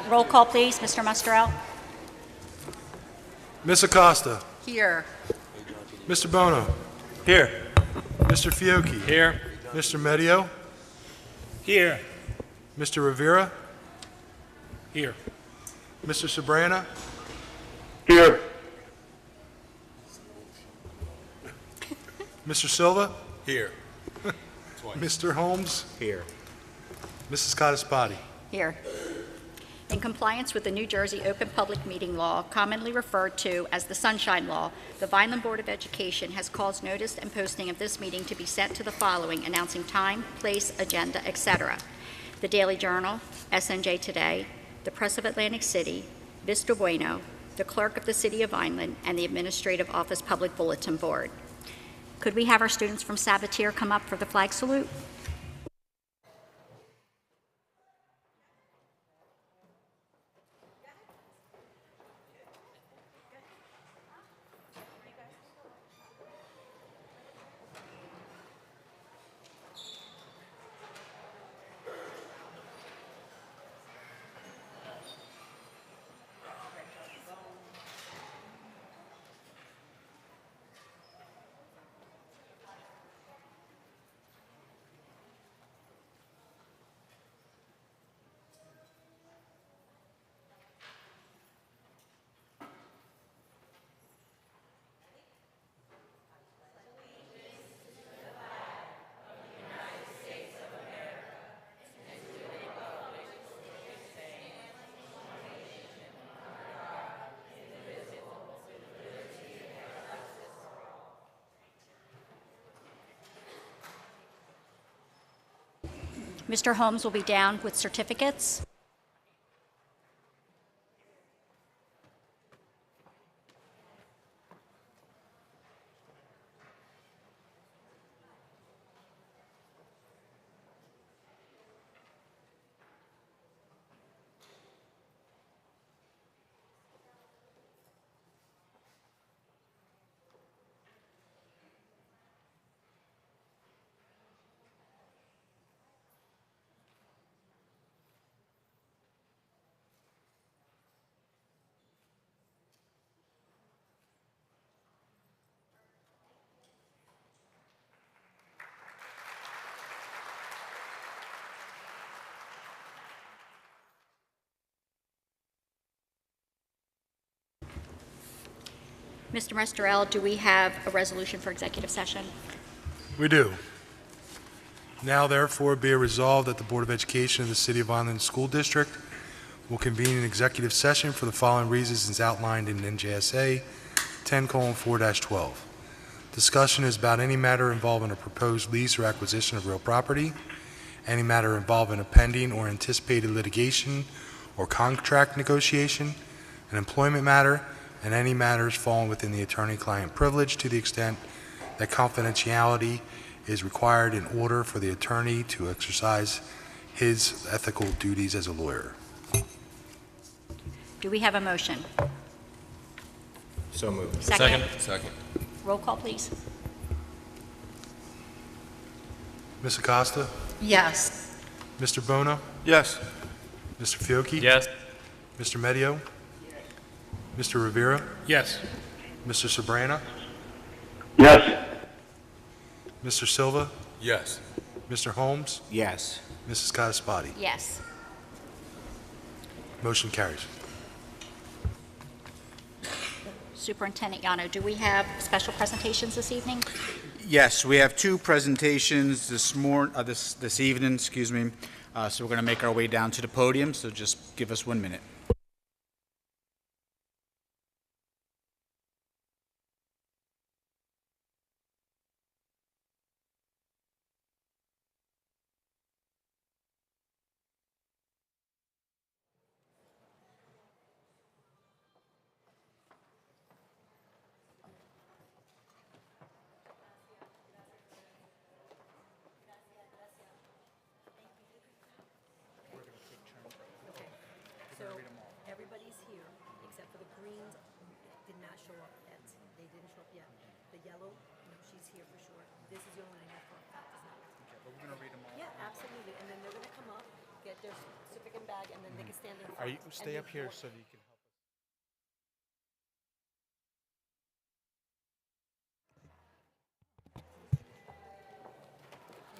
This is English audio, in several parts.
Roll call, please. Mr. Musterell? Ms. Acosta. Here. Mr. Bono. Here. Mr. Fiocchi. Here. Mr. Medio. Here. Mr. Rivera. Here. Mr. Sabrana. Here. Mr. Silva. Here. Mr. Holmes. Here. Mrs. Codispoti. Here. In compliance with the New Jersey Open Public Meeting Law, commonly referred to as the Sunshine Law, the Vineland Board of Education has caused notice and posting of this meeting to be sent to the following, announcing time, place, agenda, etc. The Daily Journal, SNJ Today, the Press of Atlantic City, Vista Bueno, the Clerk of the City of Vineland, and the Administrative Office Public Bulletin Board. Could we have our students from Sabatier come up for the flag salute? Mr. Holmes will be down with certificates. Mr. Musterell, do we have a resolution for executive session? We do. Now, therefore, be it resolved that the Board of Education of the City of Vineland School District will convene an executive session for the following reasons as outlined in NJSA 10:4-12. Discussion is about any matter involving a proposed lease or acquisition of real property, any matter involving a pending or anticipated litigation or contract negotiation, an employment matter, and any matters falling within the attorney-client privilege to the extent that confidentiality is required in order for the attorney to exercise his ethical duties as a lawyer. Do we have a motion? So moved. Second. Second. Roll call, please. Ms. Acosta? Yes. Mr. Bono? Yes. Mr. Fiocchi? Yes. Mr. Medio? Mr. Rivera? Yes. Mr. Sabrana? Yes. Mr. Silva? Yes. Mr. Holmes? Yes. Mrs. Codispoti? Yes. Motion carries. Superintendent Yano, do we have special presentations this evening? Yes, we have two presentations this evening, excuse me. So we're going to make our way down to the podium, so just give us 1 minute. So everybody's here, except for the greens did not show up yet. They didn't show up yet. The yellow, no, she's here for sure. This is the only one I know for a fact is not. Okay, but we're going to read them all. Yeah, absolutely. And then they're going to come up get their certificate and bag, and then they can stand in front. Are you, and stay up here report. so that you can help us.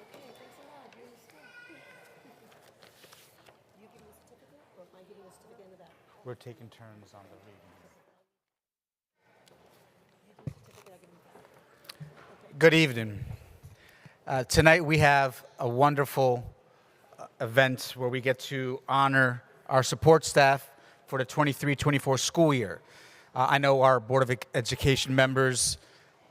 Okay, thanks a lot. You're in school. You give me a certificate, or am I giving a certificate in the back? We're taking turns on the reading. You do a certificate, I'll give you the back. Good evening. Tonight we have a wonderful event where we get to honor our support staff for the 23-24 school year. I know our Board of Education members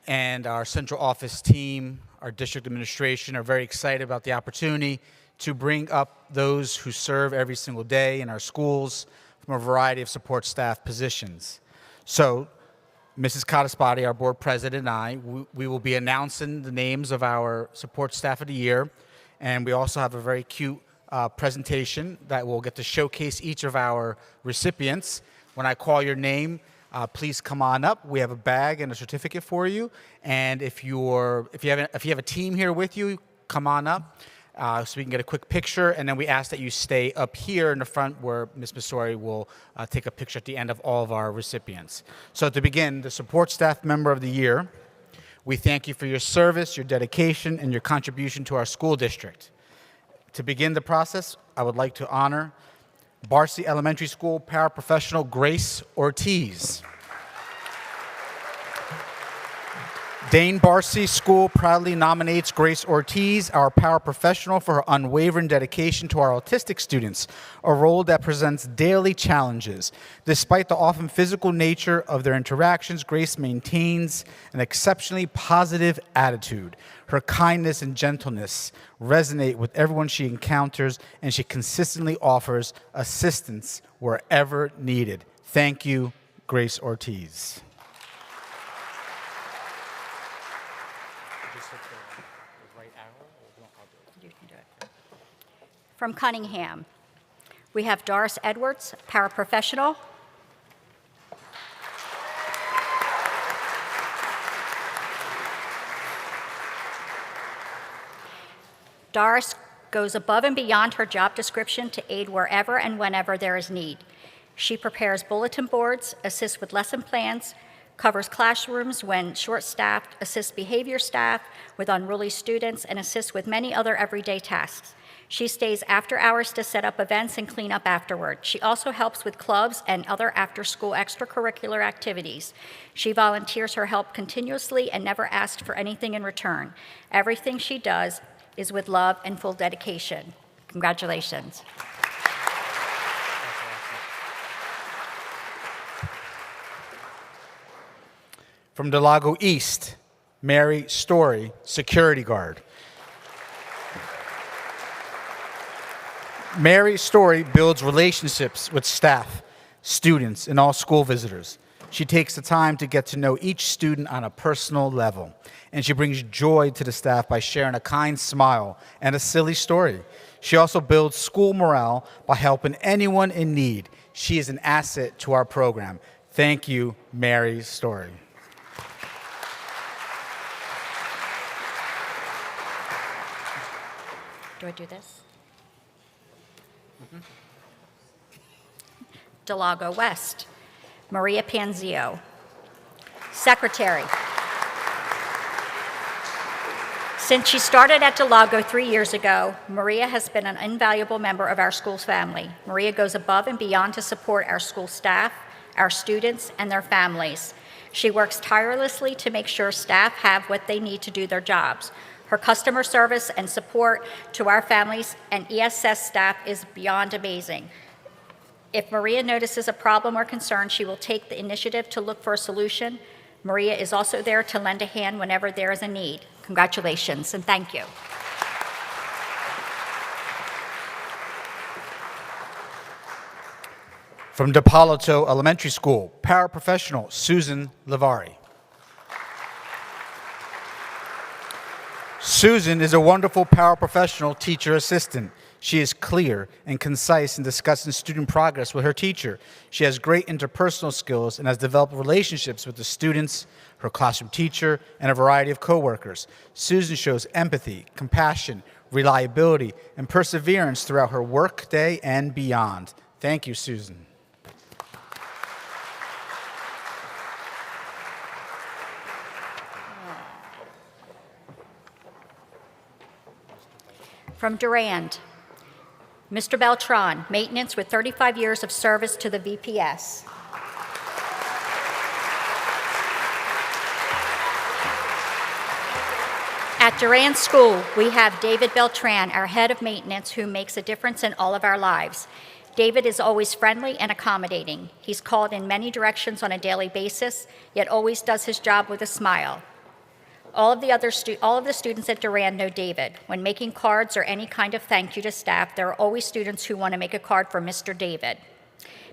and our central office team, our district administration are very excited about the opportunity to bring up those who serve every single day in our schools from a variety of support staff positions. So, Mrs. Cottaspati, our board president, and I, we will be announcing the names of our support staff of the year, and we also have a very cute presentation that will get to showcase each of our recipients. When I call your name, please come on up. We have a bag and a certificate for you, and if you have a team here with you, come on up. So we can get a quick picture, and then we ask that you stay up here in the front where Ms. Masori will take a picture at the end of all of our recipients. So to begin, the support staff member of the year, we thank you for your service, your dedication, and your contribution to our school district. To begin the process, I would like to honor Barcy Elementary School paraprofessional Grace Ortiz. Dane Barcy School proudly nominates Grace Ortiz, our paraprofessional, for her unwavering dedication to our autistic students, a role that presents daily challenges. Despite the often physical nature of their interactions, Grace maintains an exceptionally positive attitude. Her kindness and gentleness resonate with everyone she encounters, and she consistently offers assistance wherever needed. Thank you, Grace Ortiz. From Cunningham, we have Doris Edwards, paraprofessional. Doris goes above and beyond her job description to aid wherever and whenever there is need. She prepares bulletin boards, assists with lesson plans, covers classrooms when short-staffed, assists behavior staff with unruly students, and assists with many other everyday tasks. She stays after hours to set up events and clean up afterward. She also helps with clubs and other after-school extracurricular activities. She volunteers her help continuously and never asks for anything in return. Everything she does is with love and full dedication. Congratulations. From Delago East, Mary Story, security guard. Mary Story builds relationships with staff, students, and all school visitors. She takes the time to get to know each student on a personal level, and she brings joy to the staff by sharing a kind smile and a silly story. She also builds school morale by helping anyone in need. She is an asset to our program. Thank you, Mary Story. Do I do this? Delago West, Maria Panzio. Secretary. Since she started at Delago 3 years ago, Maria has been an invaluable member of our school's family. Maria goes above and beyond to support our school staff, our students, and their families. She works tirelessly to make sure staff have what they need to do their jobs. Her customer service and support to our families and ESS staff is beyond amazing. If Maria notices a problem or concern, she will take the initiative to look for a solution. Maria is also there to lend a hand whenever there is a need. Congratulations and thank you. From DePalito Elementary School, paraprofessional Susan Lavari. Susan is a wonderful paraprofessional teacher assistant. She is clear and concise in discussing student progress with her teacher. She has great interpersonal skills and has developed relationships with the students, her classroom teacher, and a variety of coworkers. Susan shows empathy, compassion, reliability, and perseverance throughout her work day and beyond. Thank you, Susan. From Durand, Mr. Beltran, maintenance with 35 years of service to the VPS. At Durand School, we have David Beltran, our head of maintenance, who makes a difference in all of our lives. David is always friendly and accommodating. He's called in many directions on a daily basis, yet always does his job with a smile. All of the students at Durand know David. When making cards or any kind of thank you to staff, there are always students who want to make a card for Mr. David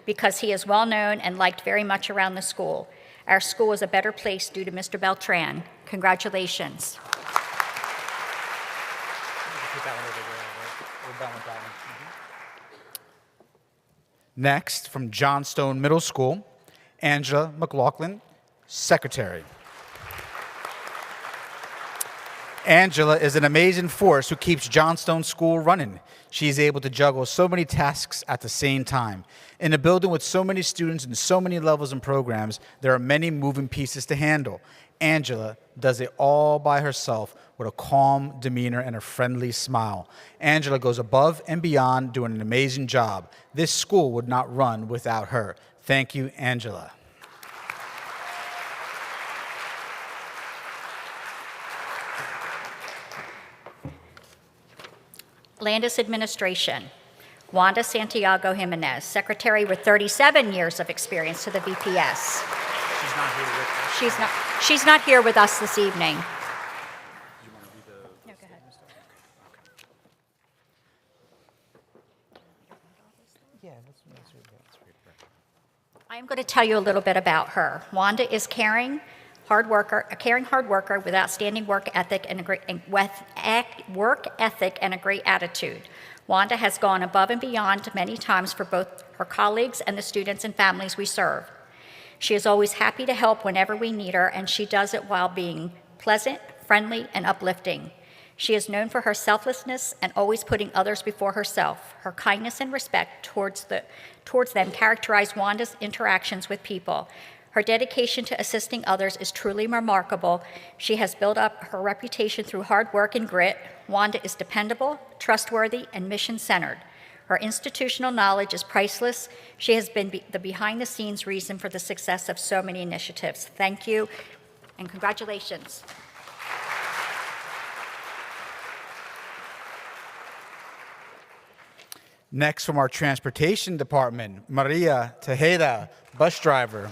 because he is well known and liked very much around the school. Our school is a better place due to Mr. Beltran. Congratulations. Next, from Johnstone Middle School, Angela McLaughlin, Secretary. Angela is an amazing force who keeps Johnstone School running. She is able to juggle so many tasks at the same time. In a building with so many students and so many levels and programs, there are many moving pieces to handle. Angela does it all by herself with a calm demeanor and a friendly smile. Angela goes above and beyond, doing an amazing job. This school would not run without her. Thank you, Angela. Landis Administration, Wanda Santiago Jimenez, Secretary with 37 years of experience to the VPS. She's not here with us. She's not here with us this evening. You want to read the... No, go ahead. Yeah, let's read it. I am going to tell you a little bit about her. Wanda is a caring, hard worker with outstanding work ethic and a great attitude. Wanda has gone above and beyond many times for both her colleagues and the students and families we serve. She is always happy to help whenever we need her, and she does it while being pleasant, friendly, and uplifting. She is known for her selflessness and always putting others before herself. Her kindness and respect towards them characterize Wanda's interactions with people. Her dedication to assisting others is truly remarkable. She has built up her reputation through hard work and grit. Wanda is dependable, trustworthy, and mission-centered. Her institutional knowledge is priceless. She has been the behind-the-scenes reason for the success of so many initiatives. Thank you, and congratulations. Next, from our transportation department, Maria Tejeda, bus driver.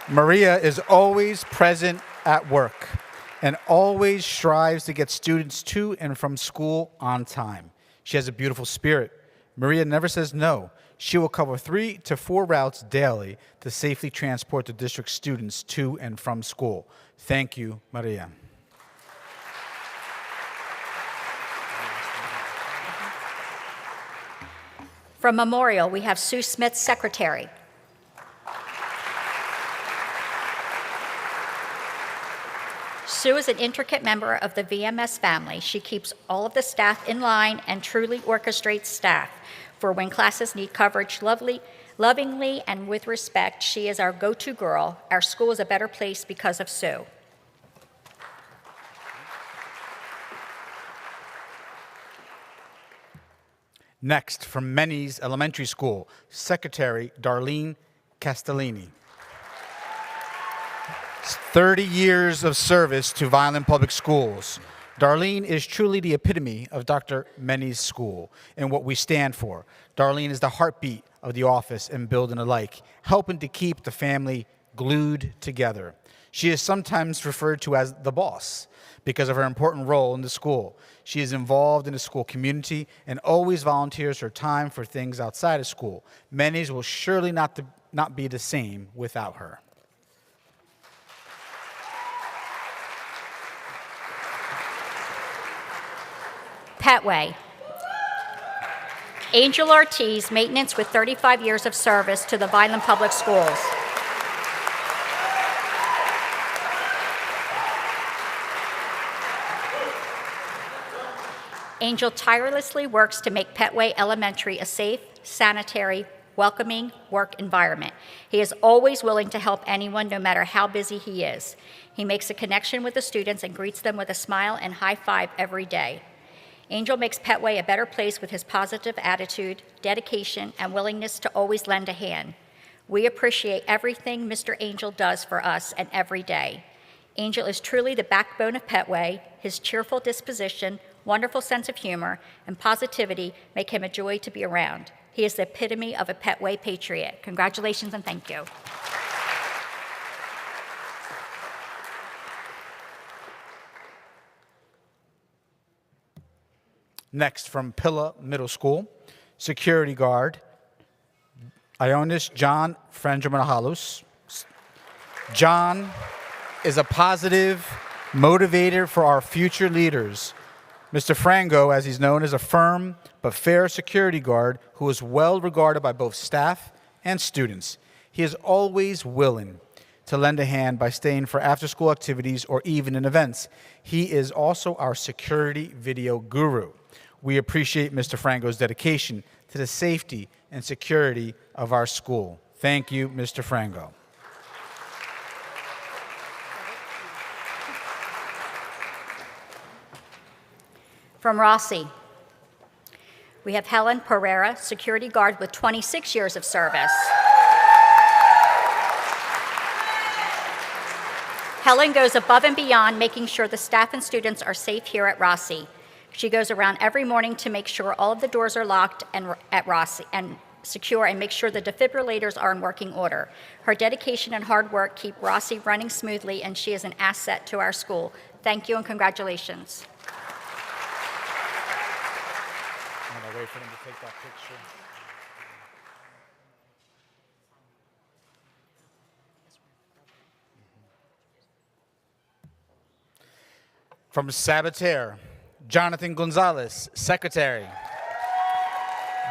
Maria is always present at work and always strives to get students to and from school on time. She has a beautiful spirit. Maria never says no. She will cover 3 to 4 routes daily to safely transport the district students to and from school. Thank you, Maria. From Memorial, we have Sue Smith, Secretary. Sue is an intricate member of the VMS family. She keeps all of the staff in line and truly orchestrates staff for when classes need coverage lovingly and with respect. She is our go-to girl. Our school is a better place because of Sue. Next, from Menny's Elementary School, Secretary Darlene Castellini. 30 years of service to Vineland Public Schools. Darlene is truly the epitome of Dr. Menny's school and what we stand for. Darlene is the heartbeat of the office and building alike, helping to keep the family glued together. She is sometimes referred to as the boss because of her important role in the school. She is involved in the school community and always volunteers her time for things outside of school. Menny's will surely not be the same without her. Petway. Angel Ortiz, maintenance with 35 years of service to the Vineland Public Schools. Angel tirelessly works to make Petway Elementary a safe, sanitary, welcoming work environment. He is always willing to help anyone, no matter how busy he is. He makes a connection with the students and greets them with a smile and high five every day. Angel makes Petway a better place with his positive attitude, dedication, and willingness to always lend a hand. We appreciate everything Mr. Angel does for us and every day. Angel is truly the backbone of Petway. His cheerful disposition, wonderful sense of humor, and positivity make him a joy to be around. He is the epitome of a Petway patriot. Congratulations and thank you. Next, from Pilla Middle School, security guard, Ionis John Frangimahalus. John is a positive motivator for our future leaders. Mr. Frango, as he's known, is a firm but fair security guard who is well regarded by both staff and students. He is always willing to lend a hand by staying for after-school activities or even in events. He is also our security video guru. We appreciate Mr. Frango's dedication to the safety and security of our school. Thank you, Mr. Frango. From Rossi, we have Helen Pereira, security guard with 26 years of service. Helen goes above and beyond, making sure the staff and students are safe here at Rossi. She goes around every morning to make sure all of the doors are locked and at Rossi and secure and make sure the defibrillators are in working order. Her dedication and hard work keep Rossi running smoothly, and she is an asset to our school. Thank you and congratulations. I'm going to wait for them to take that picture. From Saboteur, Jonathan Gonzalez, secretary.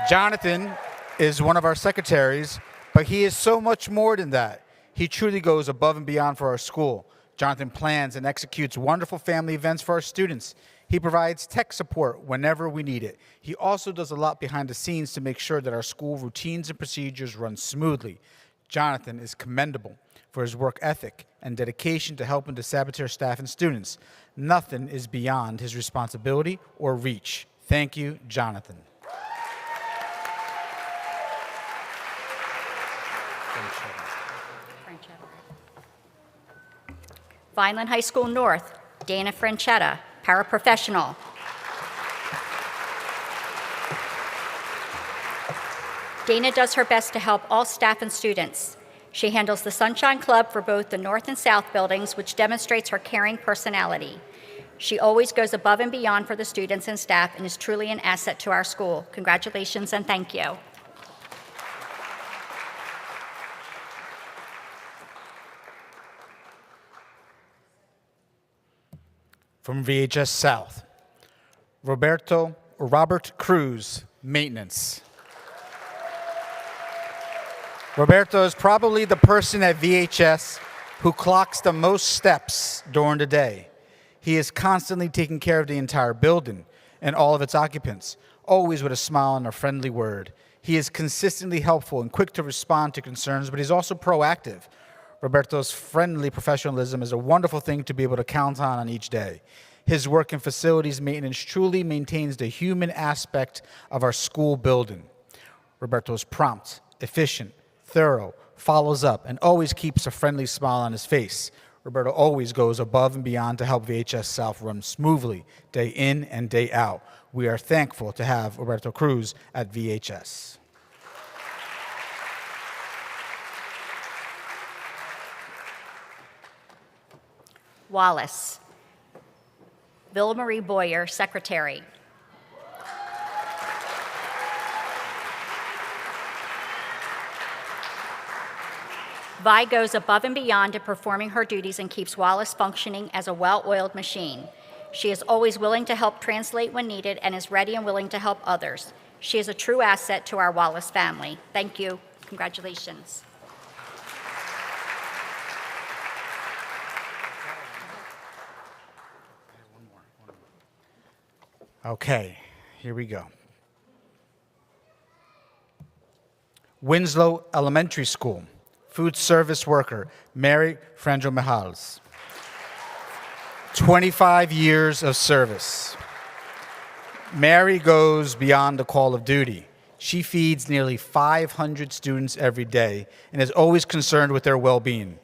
Jonathan is one of our secretaries, but he is so much more than that. He truly goes above and beyond for our school. Jonathan plans and executes wonderful family events for our students. He provides tech support whenever we need it. He also does a lot behind the scenes to make sure that our school routines and procedures run smoothly. Jonathan is commendable for his work ethic and dedication to helping the Saboteur staff and students. Nothing is beyond his responsibility or reach. Thank you, Jonathan. Vineland High School North, Dana Franchetta, paraprofessional. Dana does her best to help all staff and students. She handles the Sunshine Club for both the North and South buildings, which demonstrates her caring personality. She always goes above and beyond for the students and staff and is truly an asset to our school. Congratulations and thank you. From VHS South, Robert Cruz, maintenance. Roberto is probably the person at VHS who clocks the most steps during the day. He is constantly taking care of the entire building and all of its occupants, always with a smile and a friendly word. He is consistently helpful and quick to respond to concerns, but he's also proactive. Roberto's friendly professionalism is a wonderful thing to be able to count on each day. His work in facilities maintenance truly maintains the human aspect of our school building. Roberto is prompt, efficient, thorough, follows up, and always keeps a friendly smile on his face. Roberto always goes above and beyond to help VHS South run smoothly, day in and day out. We are thankful to have Roberto Cruz at VHS. Wallace, Bill Marie Boyer, secretary. Vi goes above and beyond in performing her duties and keeps Wallace functioning as a well-oiled machine. She is always willing to help translate when needed and is ready and willing to help others. She is a true asset to our Wallace family. Thank you. Congratulations. Okay, here we go. Winslow Elementary School, food service worker, Mary Frangio Mijals. 25 years of service. Mary goes beyond the call of duty. She feeds nearly 500 students every day and is always concerned with their well-being.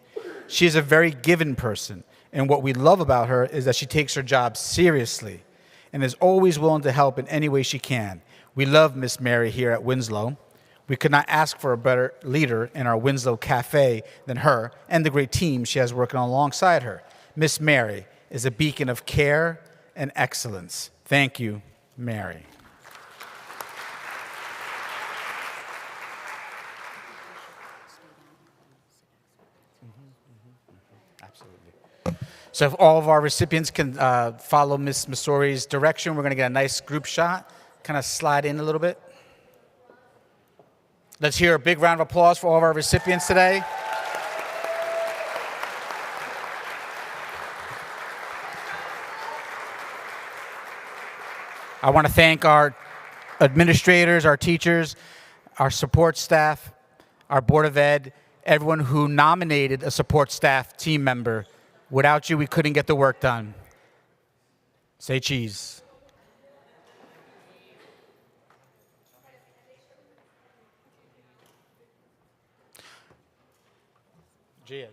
She is a very given person, and what we love about her is that she takes her job seriously and is always willing to help in any way she can. We love Miss Mary here at Winslow. We could not ask for a better leader in our Winslow Cafe than her and the great team she has working alongside her. Miss Mary is a beacon of care and excellence. Thank you, Mary. Absolutely. So if all of our recipients can follow Ms. Masori's direction, we're going to get a nice group shot. Kind of slide in a little bit. Let's hear a big round of applause for all of our recipients today. I want to thank our administrators, our teachers, our support staff, our Board of Ed, everyone who nominated a support staff team member. Without you, we couldn't get the work done. Say cheese. Gia.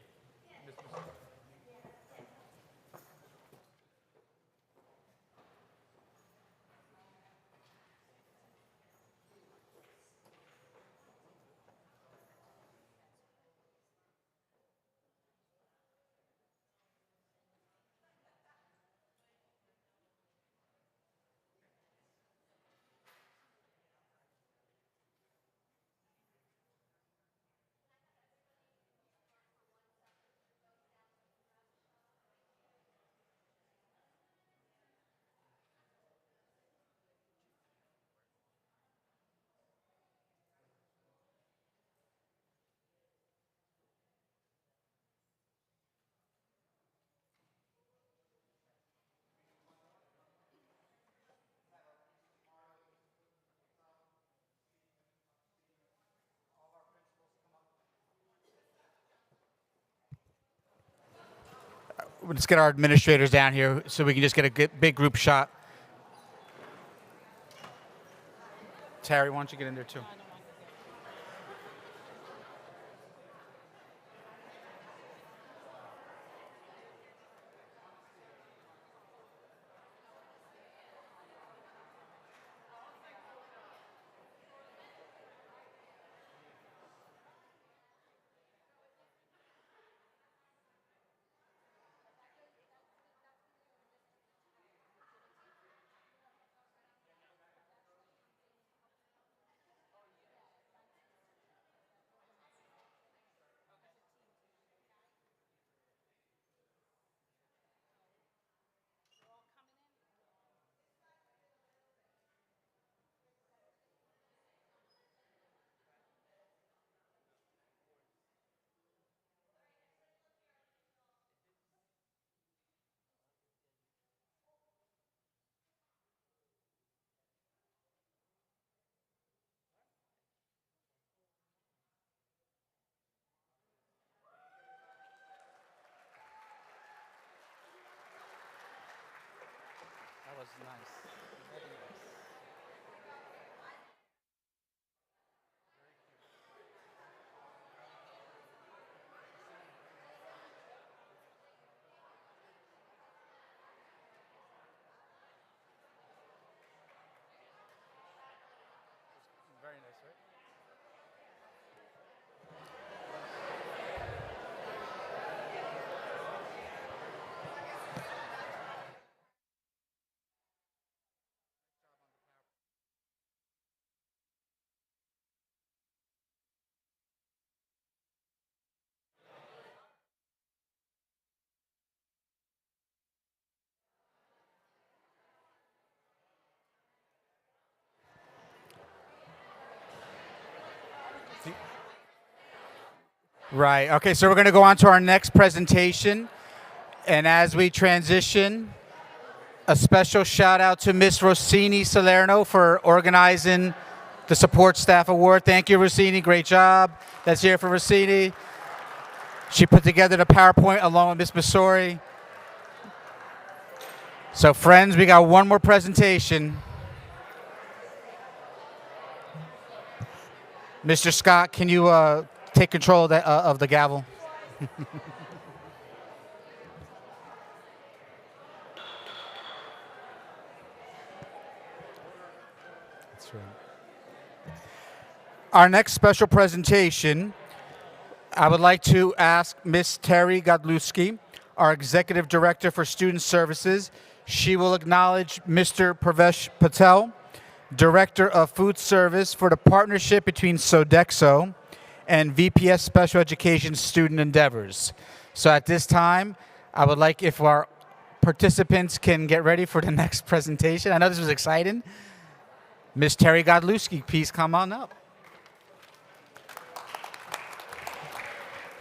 Let's get our administrators down here so we can just get a big group shot. Terry, why don't you get in there too? That was nice. Very nice. Very nice, right? Right. Okay, so we're going to go on to our next presentation. And as we transition, A special shout out to Miss Rossini Salerno for organizing the Support Staff Award. Thank you, Rossini. Great job. That's here for Rossini. She put together the PowerPoint along with Miss Missouri. So, friends, we got one more presentation. Mr. Scott, can you take control of the gavel? That's right. Our next special presentation, I would like to ask Miss Terry Godlewski, our Executive Director for Student Services. She will acknowledge Mr. Pravesh Patel, Director of Food Service for the partnership between Sodexo and VPS Special Education Student Endeavors. So at this time, I would like if our participants can get ready for the next presentation. I know this was exciting. Ms. Terry Godlewski, please come on up.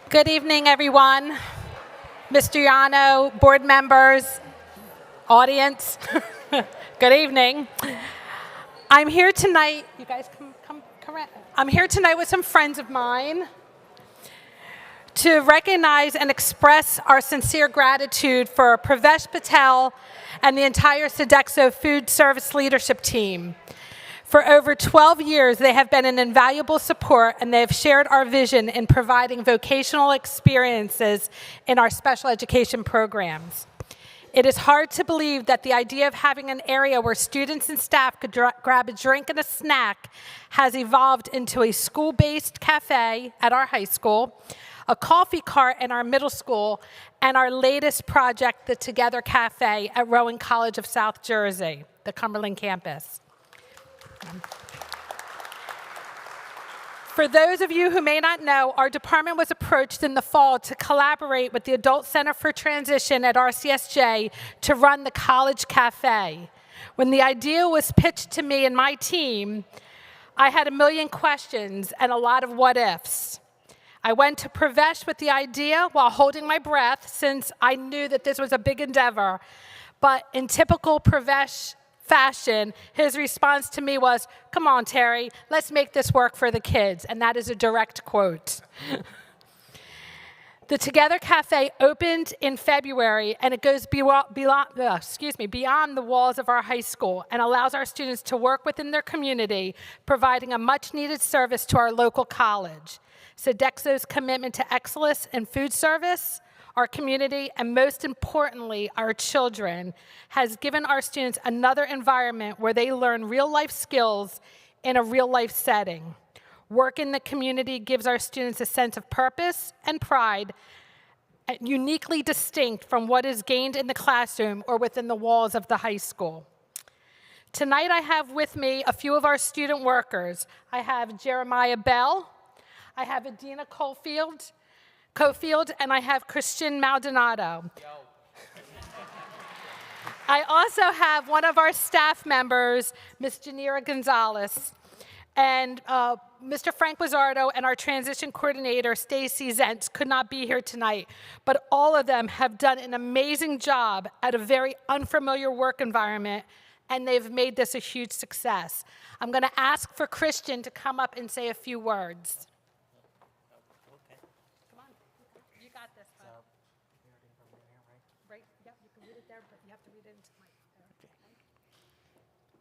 Good evening, everyone. Mr. Yano, board members, audience, good evening. I'm here tonight, you guys come correct. I'm here tonight with some friends of mine to recognize and express our sincere gratitude for Pravesh Patel and the entire Sodexo Food Service leadership team. For over 12 years, they have been an invaluable support, and they have shared our vision in providing vocational experiences in our special education programs. It is hard to believe that the idea of having an area where students and staff could grab a drink and a snack has evolved into a school-based cafe at our high school, a coffee cart in our middle school, and our latest project, the Together Cafe at Rowan College of South Jersey, the Cumberland campus. For those of you who may not know, our department was approached in the fall to collaborate with the Adult Center for Transition at RCSJ to run the College Cafe. When the idea was pitched to me and my team, I had a million questions and a lot of what ifs. I went to Pravesh with the idea while holding my breath, since I knew that this was a big endeavor. But in typical Pravesh fashion, his response to me was, "Come on, Terry, let's make this work for the kids." And that is a direct quote. The Together Cafe opened in February, and it goes beyond the walls of our high school and allows our students to work within their community, providing a much-needed service to our local college. Sodexo's commitment to excellence in food service, our community, and most importantly, our children, has given our students another environment where they learn real-life skills in a real-life setting. Work in the community gives our students a sense of purpose and pride, uniquely distinct from what is gained in the classroom or within the walls of the high school. Tonight, I have with me a few of our student workers. I have Jeremiah Bell, I have Adina Cofield, and I have Christian Maldonado. I also have one of our staff members, Ms. Janira Gonzalez, and Mr. Frank Wizzardo and our transition coordinator, Stacy Zentz, could not be here tonight, but all of them have done an amazing job at a very unfamiliar work environment, and they've made this a huge success. I'm going to ask for Christian to come up and say a few words.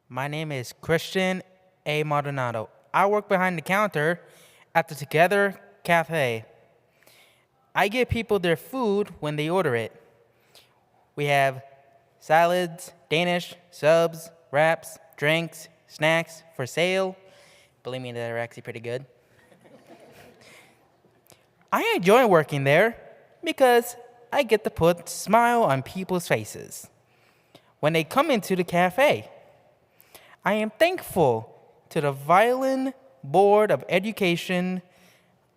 My name is Christian A. Maldonado. I work behind the counter at the Together Cafe. I give people their food when they order it. We have salads, Danish, subs, wraps, drinks, snacks for sale. Believe me, they're actually pretty good. I enjoy working there because I get to put a smile on people's faces when they come into the cafe. I am thankful to the Vineland Board of Education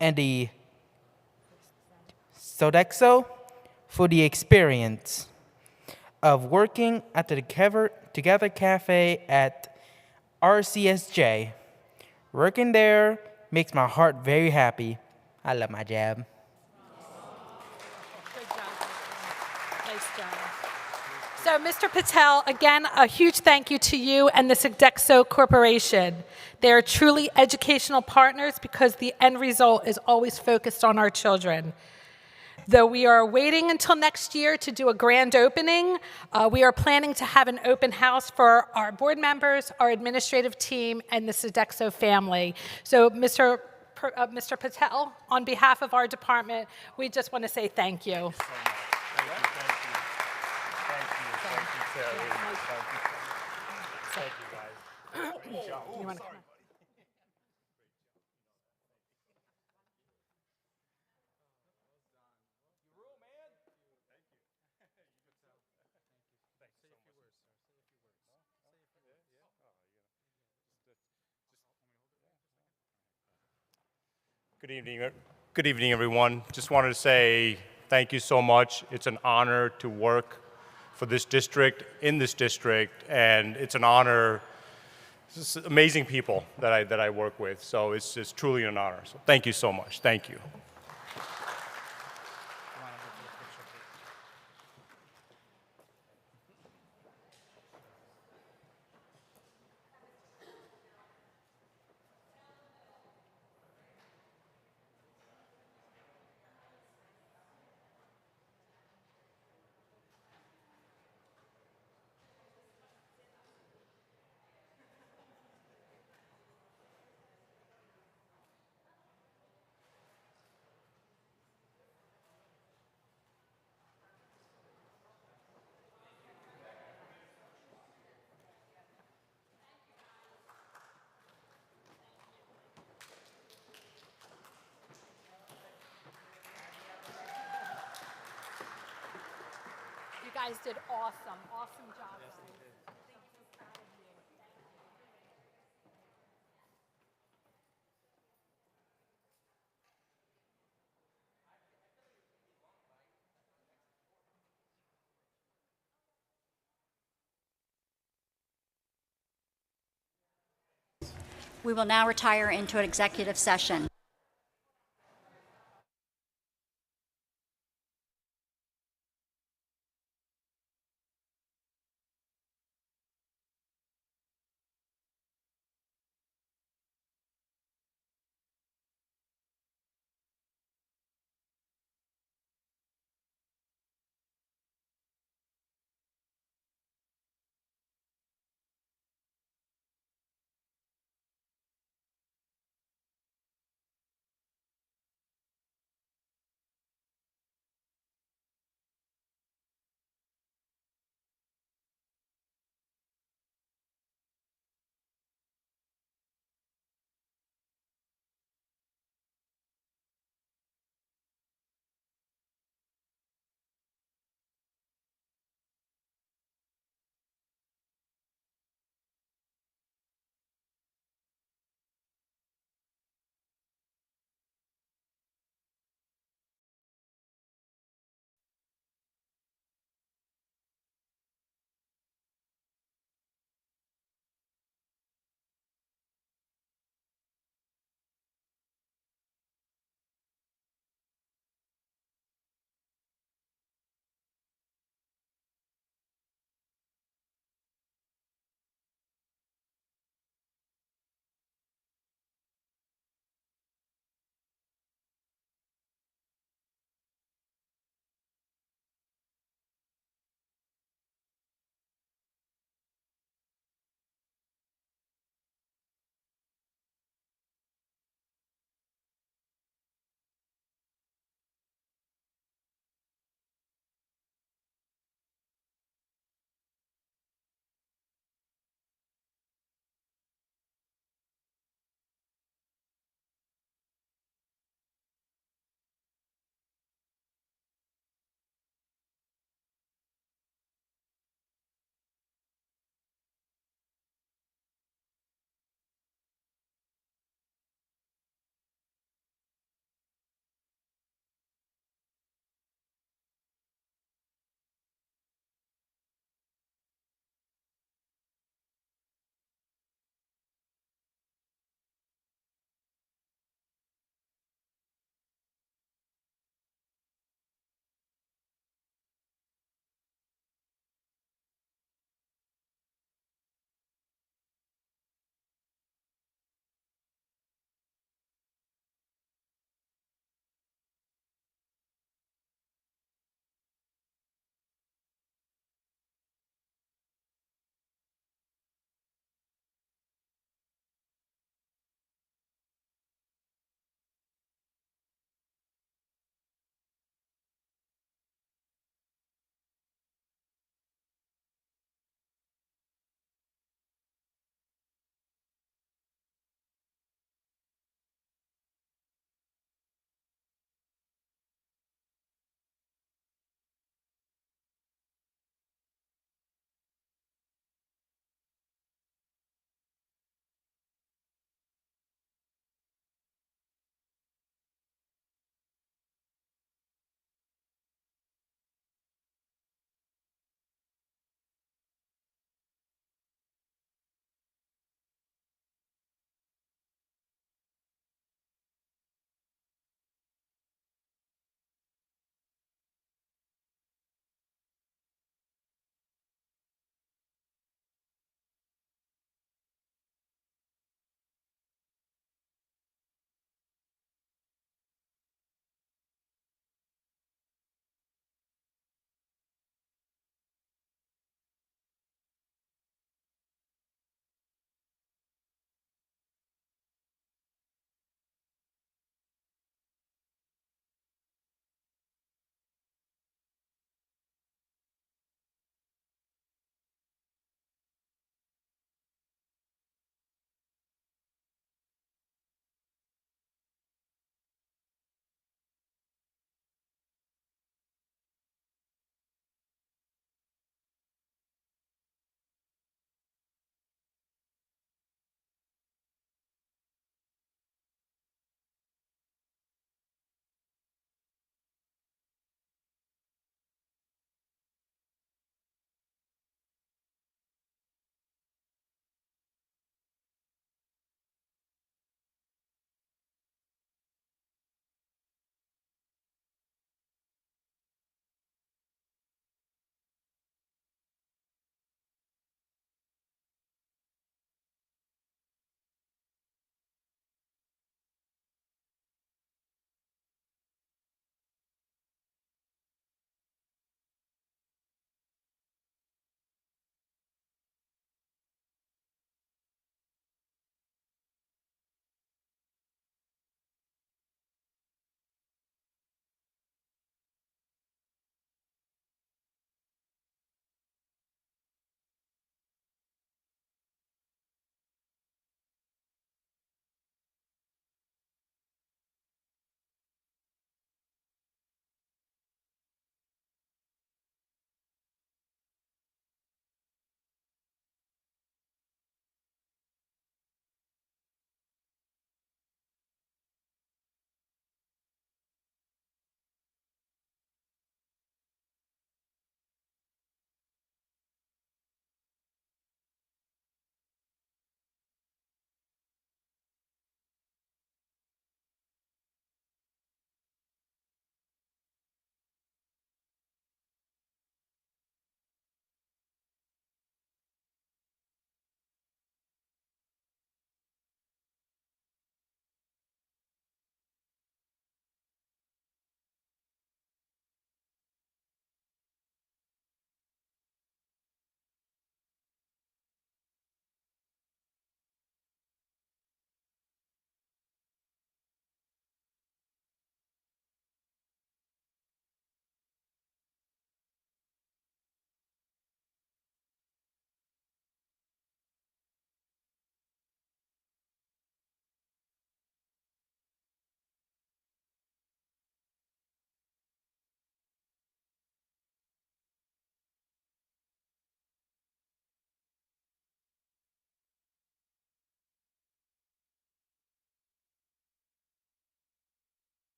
and the Sodexo for the experience of working at the Together Cafe at RCSJ. Working there makes my heart very happy. I love my job. Good job. Nice job. So So, Mr. Patel, again, a huge thank you to you and the Sodexo Corporation. They are truly educational partners because the end result is always focused on our children. Though we are waiting until next year to do a grand opening, we are planning to have an open house for our board members, our administrative team, and the Sodexo family. So, Mr. Patel, on behalf of our department, we just want to say thank you. You wanna come on? Good evening, everyone. Just wanted to say thank you so much. It's an honor to work for this district, in this district, and it's an honor. It's amazing people that I work with, so it's truly an honor. So thank you so much. Thank you. You guys did awesome. Awesome job. We will now retire into an executive session.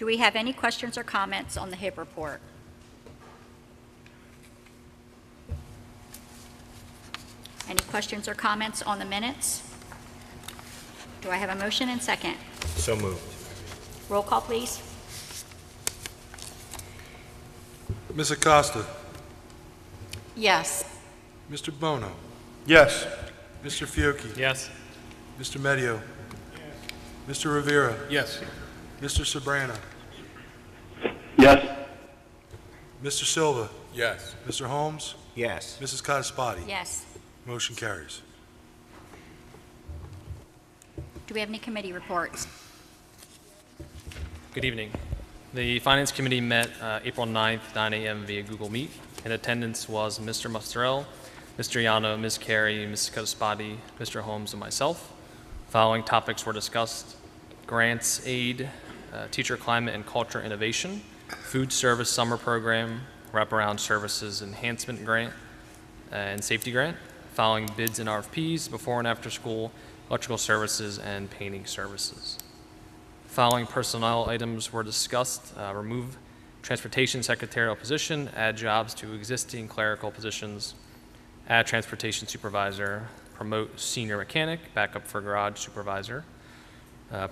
Do we have any questions or comments on the HIB report? Any questions or comments on the minutes? Do I have a motion and second? So moved. Roll call, please. Ms. Acosta. Yes. Mr. Bono. Yes. Mr. Fiocchi. Yes. Mr. Medio. Mr. Rivera. Yes. Mr. Sobrano. Yes. Mr. Silva. Yes. Mr. Holmes. Yes. Mrs. Codispoti. Yes. Motion carries. Do we have any committee reports? Good evening. The Finance Committee met April 9th, 9 a.m. via Google Meet. In attendance was Mr. Mustarell, Mr. Yano, Ms. Carey, Ms. Codispoti, Mr. Holmes, and myself. Following topics were discussed: grants, aid, teacher climate and culture innovation, food service summer program, wraparound services enhancement grant, and safety grant. Following bids and RFPs, before and after school, electrical services, and painting services. Following personnel items were discussed: remove transportation secretarial position, add jobs to existing clerical positions, add transportation supervisor, promote senior mechanic, backup for garage supervisor,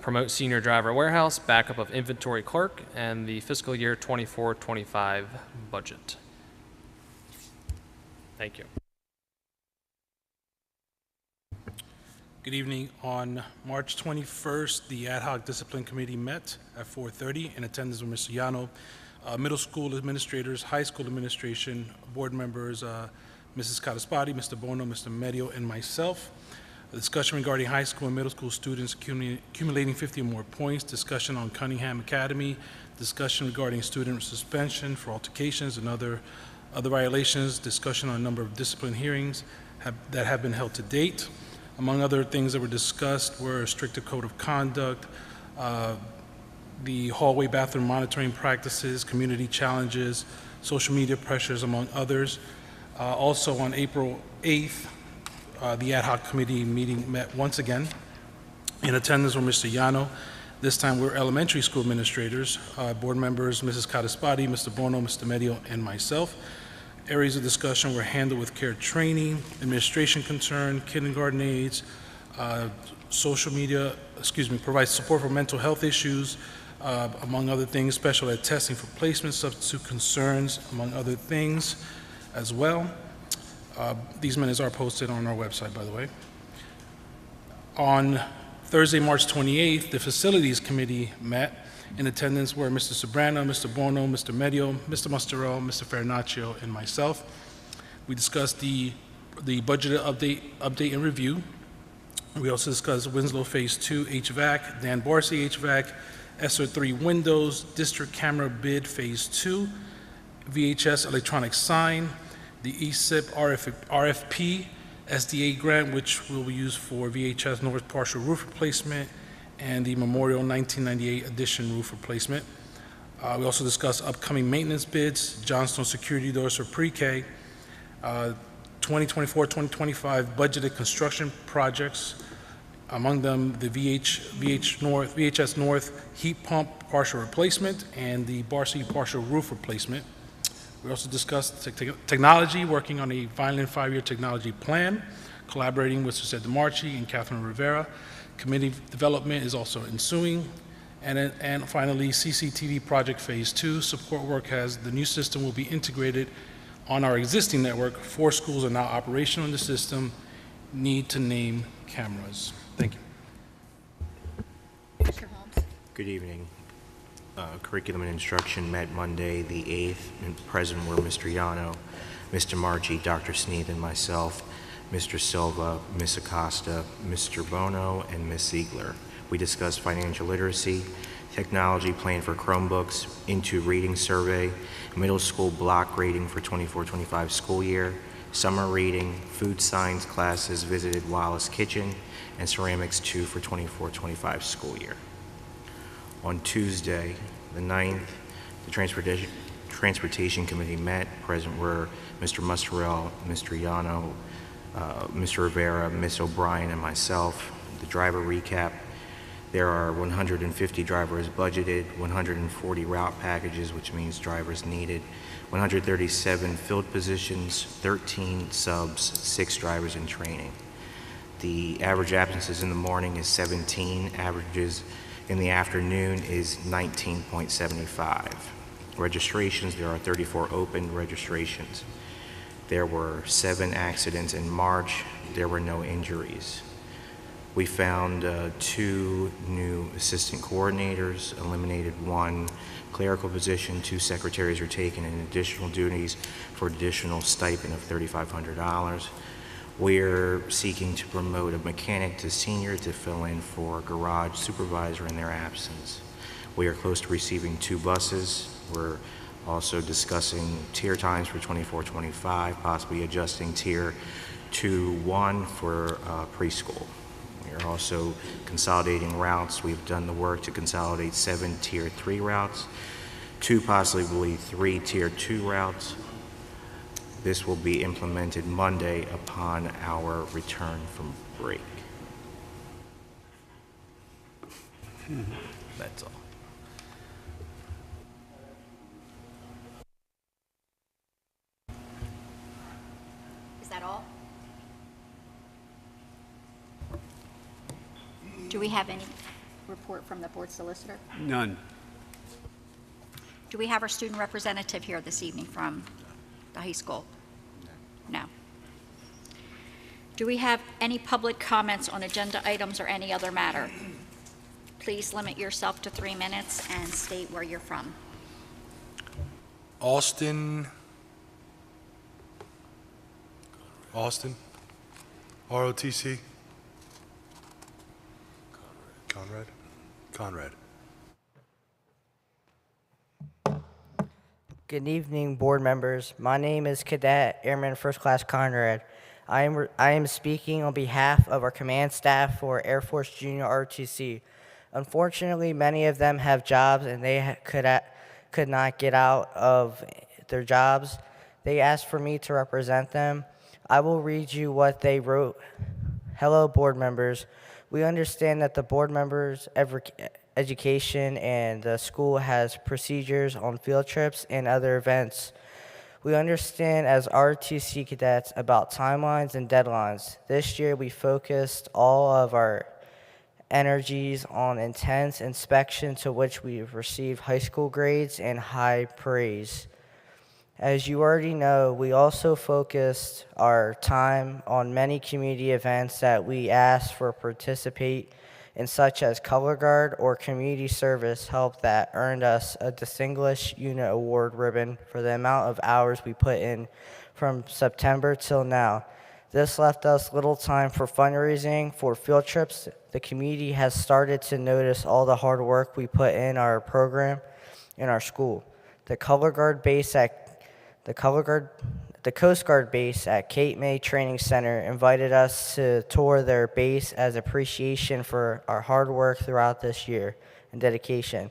promote senior driver warehouse, backup of inventory clerk, and the fiscal year 24-25 budget. Thank you. Good evening. On March 21st, the Ad hoc Discipline Committee met at 4:30 in attendance with Mr. Yano, middle school administrators, high school administration, board members, Mrs. Codispoti, Mr. Bono, Mr. Medio, and myself. A discussion regarding high school and middle school students accumulating 50 or more points, discussion on Cunningham Academy, discussion regarding student suspension for altercations and other violations, discussion on a number of discipline hearings that have been held to date. Among other things that were discussed were a stricter code of conduct, the hallway bathroom monitoring practices, community challenges, social media pressures, among others. Also on April 8th, the ad hoc committee meeting met once again. In attendance were Mr. Yano. This time we're elementary school administrators, board members, Mrs. Codispoti, Mr. Bono, Mr. Medio, and myself. Areas of discussion were handled with care training, administration concern, kindergarten aides, provide support for mental health issues, among other things, special ed testing for placement, substitute concerns, among other things as well. These minutes are posted on our website, by the way. On Thursday, March 28th, the Facilities Committee met. In attendance were Mr. Sobrano, Mr. Bono, Mr. Medio, Mr. Mustarell, Mr. Farinaccio, and myself. We discussed the budget update and review. We also discussed Winslow Phase 2 HVAC, Dan Barcy HVAC, ESSER 3 windows, district camera bid Phase 2, VHS electronic sign, the ESIP RFP, SDA grant, which will be used for VHS North partial roof replacement, and the Memorial 1998 addition roof replacement. We also discussed upcoming maintenance bids, Johnstone security doors for pre-K, 2024-2025 budgeted construction projects, among them the VHS North heat pump partial replacement and the Barcy partial roof replacement. We also discussed technology, working on a Vineland 5-year technology plan, collaborating with Suzette DeMarchi and Catherine Rivera. Committee development is also ensuing. And finally, CCTV project phase 2 support work has the new system will be integrated on our existing network. 4 schools are now operational in the system. Need to name cameras. Thank you. Mr. Holmes? Good evening. Curriculum and instruction met Monday, the 8th, and present were Mr. Yano, Mr. Marchi, Dr. Sneed, and myself, Mr. Silva, Ms. Acosta, Mr. Bono, and Ms. Ziegler. We discussed financial literacy, technology plan for Chromebooks, Into Reading survey, middle school block rating for 24-25 school year, summer reading, food science classes, visited Wallace Kitchen, and ceramics 2 for 24-25 school year. On Tuesday, the 9th, the Transportation Committee met. Present were Mr. Mustarell, Mr. Yano, Mr. Rivera, Ms. O'Brien, and myself. The driver recap. There are 150 drivers budgeted, 140 route packages, which means drivers needed, 137 filled positions, 13 subs, 6 drivers in training. The average absences in the morning is 17, averages in the afternoon is 19.75. Registrations, there are 34 open registrations. There were 7 accidents in March. There were no injuries. We found 2 new assistant coordinators, eliminated 1 clerical position, 2 secretaries are taken, and additional duties for additional stipend of $3,500. We're seeking to promote a mechanic to senior to fill in for a garage supervisor in their absence. We are close to receiving 2 buses. We're also discussing tier times for 24-25, possibly adjusting tier to 1 for preschool. We are also consolidating routes. We've done the work to consolidate 7 tier 3 routes, 2 possibly 3 tier 2 routes. This will be implemented Monday upon our return from break. That's all. Is that all? Do we have any report from the board solicitor? None. Do we have our student representative here this evening from the high school? No. Do we have any public comments on agenda items or any other matter? Please limit yourself to 3 minutes and state where you're from. Austin, ROTC, Conrad. Good evening, board members. My name is Cadet Airman First Class Conrad. I am speaking on behalf of our command staff for Air Force Junior ROTC. Unfortunately, many of them have jobs and they could not get out of their jobs. They asked for me to represent them. I will read you what they wrote. Hello, board members. We understand that the board members' education and the school has procedures on field trips and other events. We understand as ROTC cadets about timelines and deadlines. This year we focused all of our energies on intense inspection to which we've received high school grades and high praise. As you already know, we also focused our time on many community events that we asked for participate in, such as Color Guard or community service help that earned us a Distinguished Unit Award ribbon for the amount of hours we put in from September till now. This left us little time for fundraising for field trips. The community has started to notice all the hard work we put in our program in our school. The Coast Guard base at Cape May Training Center invited us to tour their base as appreciation for our hard work throughout this year and dedication.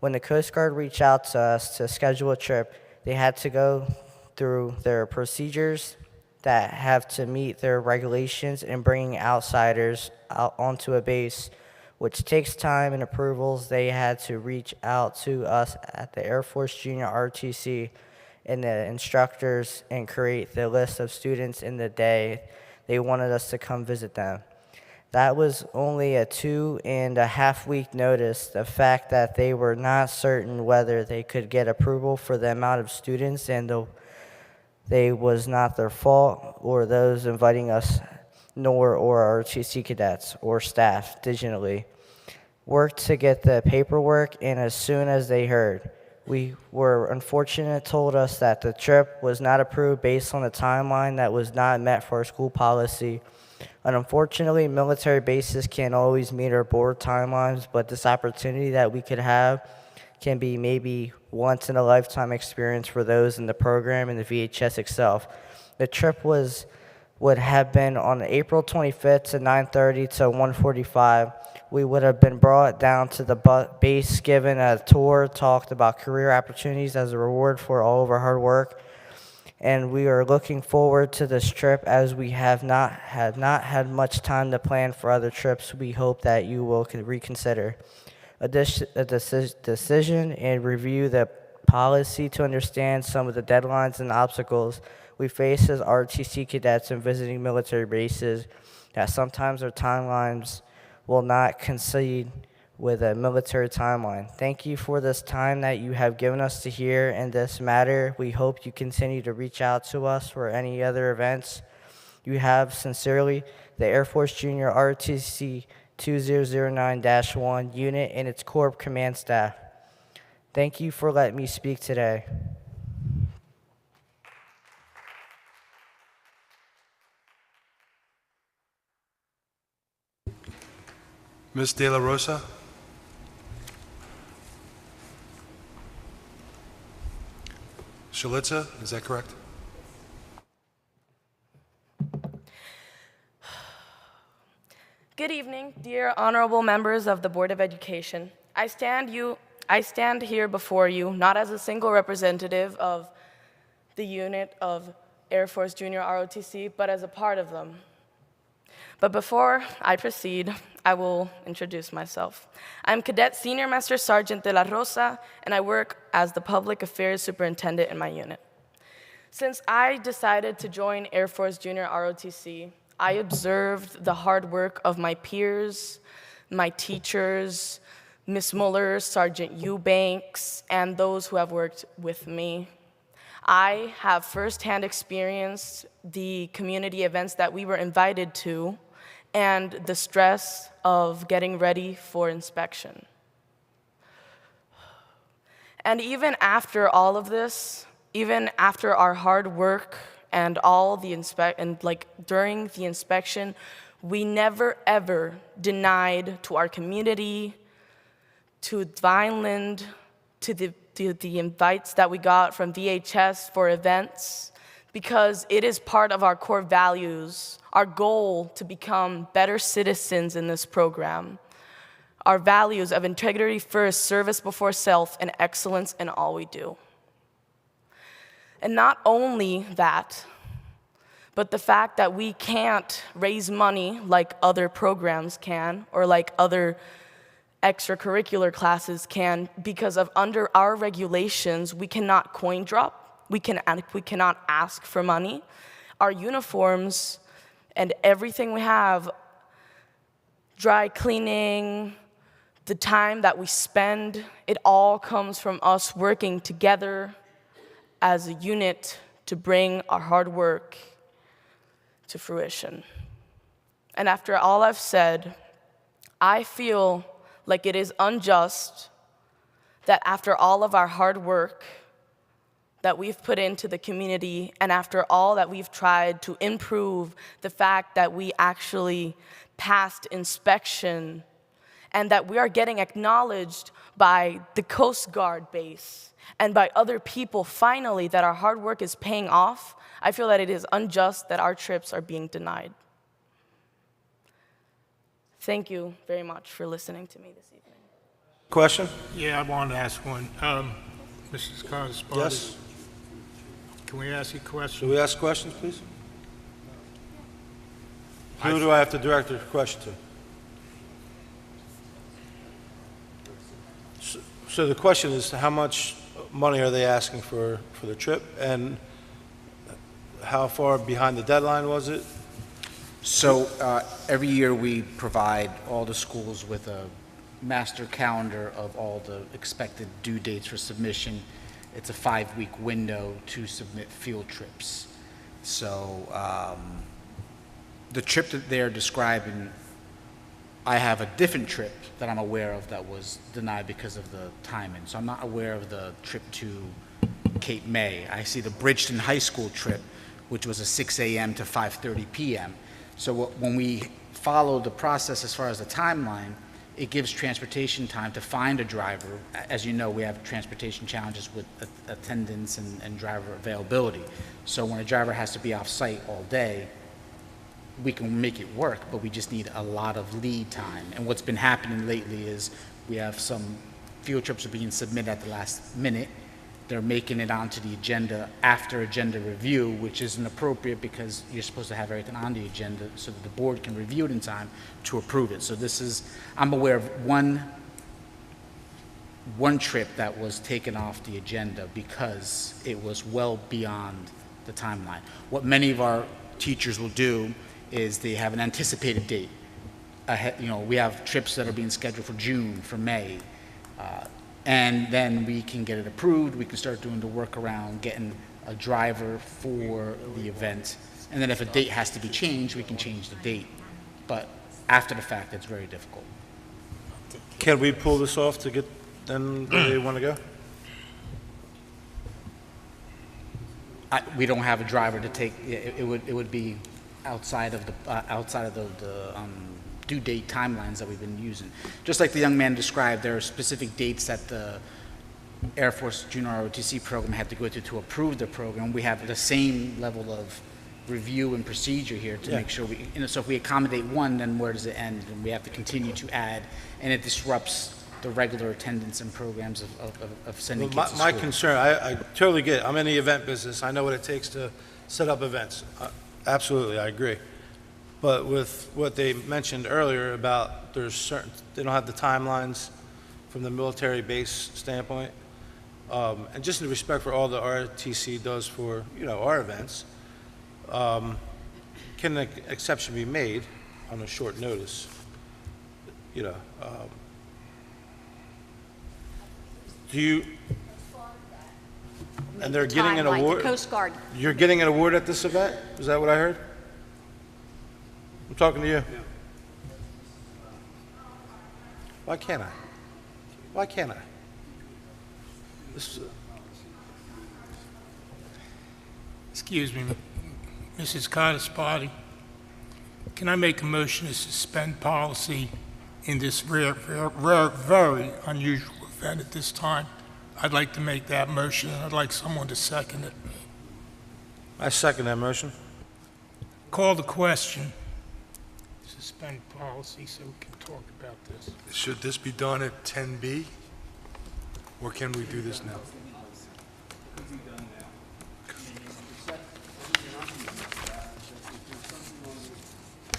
When the Coast Guard reached out to us to schedule a trip, they had to go through their procedures that have to meet their regulations in bringing outsiders out onto a base, which takes time and approvals. They had to reach out to us at the Air Force Junior ROTC and the instructors and create the list of students in the day they wanted us to come visit them. That was only a 2.5 week notice. The fact that they were not certain whether they could get approval for the amount of students, and they was not their fault or those inviting us, nor our ROTC cadets or staff digitally worked to get the paperwork, and as soon as they heard, we were unfortunate told us that the trip was not approved based on a timeline that was not met for our school policy. And unfortunately, military bases can't always meet our board timelines, but this opportunity that we could have can be maybe once in a lifetime experience for those in the program and the VHS itself. The trip would have been on April 25th to 9:30 to 1:45. We would have been brought down to the base, given a tour, talked about career opportunities as a reward for all of our hard work. and we are looking forward to this trip as we have not had much time to plan for other trips. We hope that you will reconsider a decision and review the policy to understand some of the deadlines and obstacles we face as ROTC cadets in visiting military bases, that sometimes our timelines will not coincide with a military timeline. Thank you for this time that you have given us to hear in this matter. We hope you continue to reach out to us for any other events you have. Sincerely, the Air Force Junior ROTC 2009-1 unit and its Corps Command staff. Thank you for letting me speak today. Ms. De La Rosa? Shalitza, is that correct? Good evening, dear honorable members of the Board of Education. I stand here before you not as a single representative of the unit of Air Force Junior ROTC, but as a part of them. But before I proceed, I will introduce myself. I'm Cadet Senior Master Sergeant De La Rosa, and I work as the Public Affairs Superintendent in my unit. Since I decided to join Air Force Junior ROTC, I observed the hard work of my peers, my teachers, Ms. Muller, Sergeant Eubanks, and those who have worked with me. I have firsthand experienced the community events that we were invited to and the stress of getting ready for inspection. And even after all of this, even after our hard work and all the during the inspection, we never ever denied to our community, to Vineland, to the invites that we got from VHS for events, because it is part of our core values, our goal to become better citizens in this program, our values of integrity first, service before self, and excellence in all we do. And not only that, but the fact that we can't raise money like other programs can, or like other extracurricular classes can, because of under our regulations, we cannot coin drop, we cannot ask for money. Our uniforms and everything we have, dry cleaning, the time that we spend, it all comes from us working together as a unit to bring our hard work to fruition. And after all I've said, I feel like it is unjust that after all of our hard work that we've put into the community, and after all that we've tried to improve the fact that we actually passed inspection, and that we are getting acknowledged by the Coast Guard base and by other people finally that our hard work is paying off, I feel that it is unjust that our trips are being denied. Thank you very much for listening to me this evening. Question? Yeah, I wanted to ask one. Mrs. Cosspati. Yes? Can we ask you a question? Do we ask questions, please? Who do I have to direct the question to? So the question is, how much money are they asking for the trip, and how far behind the deadline was it? So every year we provide all the schools with a master calendar of all the expected due dates for submission. It's a 5-week window to submit field trips. So the trip that they're describing, I have a different trip that I'm aware of that was denied because of the timing. So I'm not aware of the trip to Cape May. I see the Bridgeton High School trip, which was a 6 a.m. to 5:30 p.m. So when we follow the process as far as the timeline, it gives transportation time to find a driver. As you know, we have transportation challenges with attendance and driver availability. So when a driver has to be off-site all day, we can make it work, but we just need a lot of lead time. And what's been happening lately is we have some field trips are being submitted at the last minute, they're making it onto the agenda after agenda review, which isn't appropriate because you're supposed to have everything on the agenda so that the board can review it in time to approve it. So this is, I'm aware of one trip that was taken off the agenda because it was well beyond the timeline. What many of our teachers will do is they have an anticipated date. We have trips that are being scheduled for June, for May, and then we can get it approved. We can start doing the work around getting a driver for the event, and then if a date has to be changed, we can change the date. But after the fact, it's very difficult. Can we pull this off to get them where they want to go? We don't have a driver to take. It would be outside of the due date timelines that we've been using. Just like the young man described, there are specific dates that the Air Force Junior ROTC program had to go through to approve the program. We have the same level of review and procedure here to make sure so if we accommodate one, then where does it end? And we have to continue to add, and it disrupts the regular attendance and programs of sending kids to school. My concern, I totally get it. I'm in the event business. I know what it takes to set up events. Absolutely, I agree. But with what they mentioned earlier about they don't have the timelines from the military base standpoint, and just in respect for all the RTC does for, our events, can an exception be made on a short notice? And they're getting an Timeline, award? the Coast Guard. You're getting an award at this event? Is that what I heard? I'm talking to you. Why can't I? Why can't I? Excuse me, Mrs. Cottis-Potty. Can I make a motion to suspend policy in this very unusual event at this time? I'd like to make that motion, and I'd like someone to second it. I second that motion. Call the question. Suspend policy so we can talk about this. Should this be done at 10B? Or can we do this now?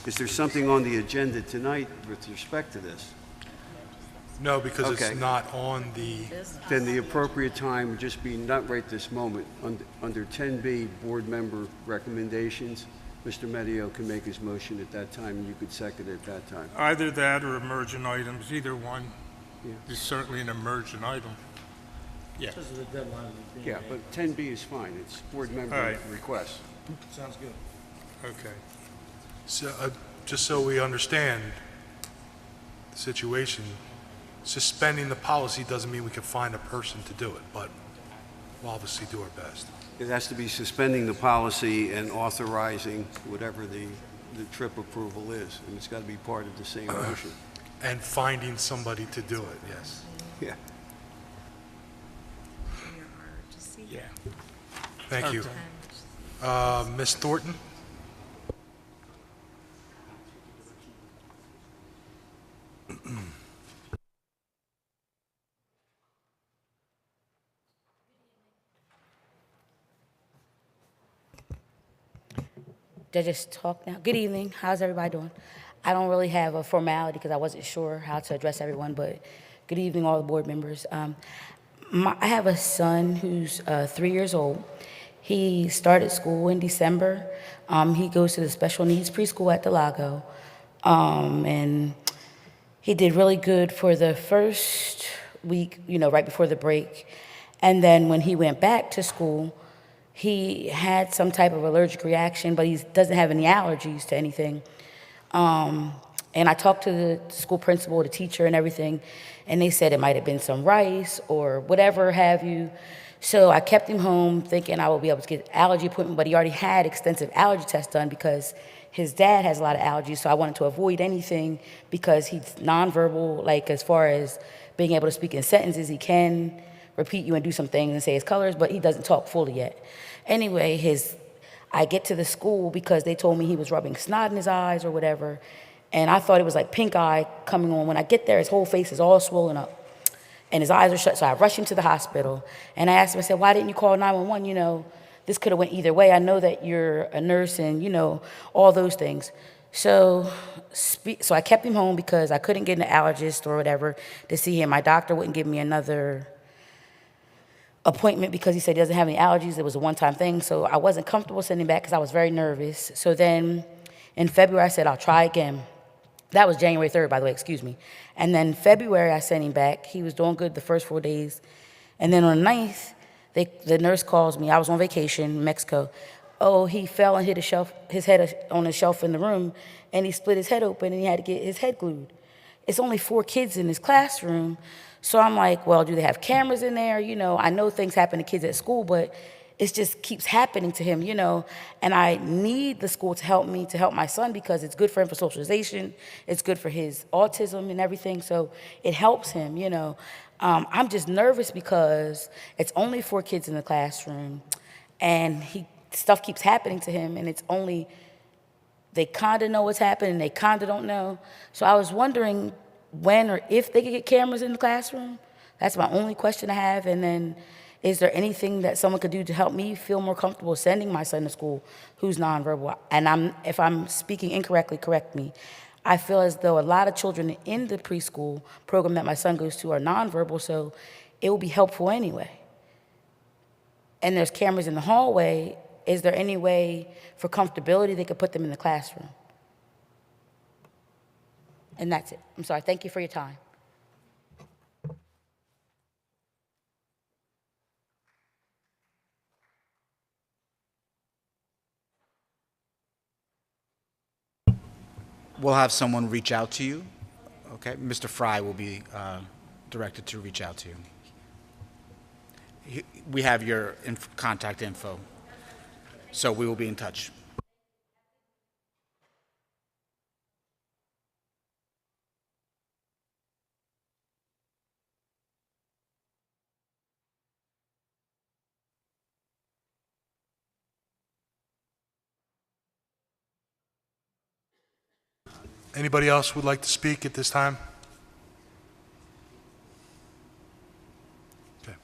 Is there something on the agenda tonight with respect to this? No, because Okay. it's not on the, Then the appropriate time would just be not right this moment. Under 10B, board member recommendations, Mr. Medio can make his motion at that time, and you could second it at that time. Either that or emergent items, either one Yeah. is certainly an emergent item. Yeah. Yeah, but 10B is fine. It's board All member right. request. Sounds good. Okay. so, just so we understand the situation, suspending the policy doesn't mean we can find a person to do it, but we'll obviously do our best. It has to be suspending the policy and authorizing whatever the trip approval is, and it's got to be part of the same motion. And finding somebody to do it, yes. Yeah. Yeah. Thank you. Ms. Thornton? Did I just talk now? Good evening. How's everybody doing? I don't really have a formality because I wasn't sure how to address everyone, but good evening, all the board members. I have a son who's 3 years old. He started school in December. He goes to the special needs preschool at the Lago. And he did really good for the first week, right before the break. And then when he went back to school, he had some type of allergic reaction, but he doesn't have any allergies to anything. And I talked to the school principal, the teacher, and everything, and they said it might have been some rice or whatever have you. So I kept him home thinking I would be able to get an allergy appointment, but he already had extensive allergy tests done because his dad has a lot of allergies, so I wanted to avoid anything because he's nonverbal, like as far as being able to speak in sentences. He can repeat you and do some things and say his colors, but he doesn't talk fully yet. Anyway, I get to the school because they told me he was rubbing snot in his eyes or whatever, and I thought it was like pink eye coming on. When I get there, his whole face is all swollen up. and his eyes are shut. So I rushed him to the hospital, and I asked him, I said, why didn't you call 911? You know, this could have went either way. I know that you're a nurse and, you know, all those things. So I kept him home because I couldn't get an allergist or whatever to see him. My doctor wouldn't give me another appointment because he said he doesn't have any allergies. It was a one-time thing. So I wasn't comfortable sending him back because I was very nervous. So then in February, I said, I'll try again. That was January 3rd, by the way, excuse me. And then February, I sent him back. He was doing good the first 4 days. And then on the 9th, the nurse calls me. I was on vacation in Mexico. Oh, he fell and hit his head on a shelf in the room, and he split his head open, and he had to get his head glued. It's only 4 kids in his classroom. So I'm like, well, do they have cameras in there? You know, I know things happen to kids at school, but it just keeps happening to him, you know. And I need the school to help me, to help my son, because it's good for him for socialization. It's good for his autism and everything. So it helps him, you know. I'm just nervous because it's only 4 kids in the classroom, and stuff keeps happening to him, and it's only, they kind of know what's happening, they kind of don't know. So I was wondering when or if they could get cameras in the classroom. That's my only question I have. And then, is there anything that someone could do to help me feel more comfortable sending my son to school who's nonverbal? And if I'm speaking incorrectly, correct me. I feel as though a lot of children in the preschool program that my son goes to are nonverbal, so it will be helpful anyway. And there's cameras in the hallway. Is there any way for comfortability they could put them in the classroom? And that's it. I'm sorry. Thank you for your time. We'll have someone reach out to you. Okay, Mr. Fry will be directed to reach out to you. We have your contact info, so we will be in touch. Anybody else would like to speak at this time? Okay.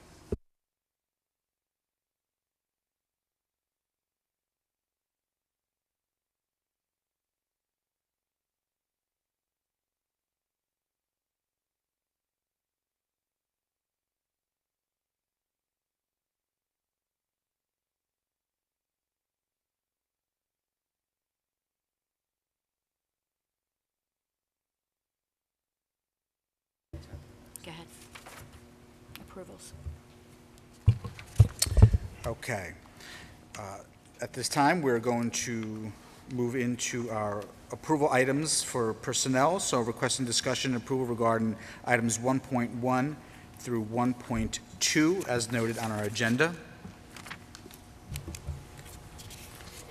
Go ahead. Approvals. Okay. At this time, we're going to move into our approval items for personnel. So requesting discussion and approval regarding items 1.1 through 1.2 as noted on our agenda.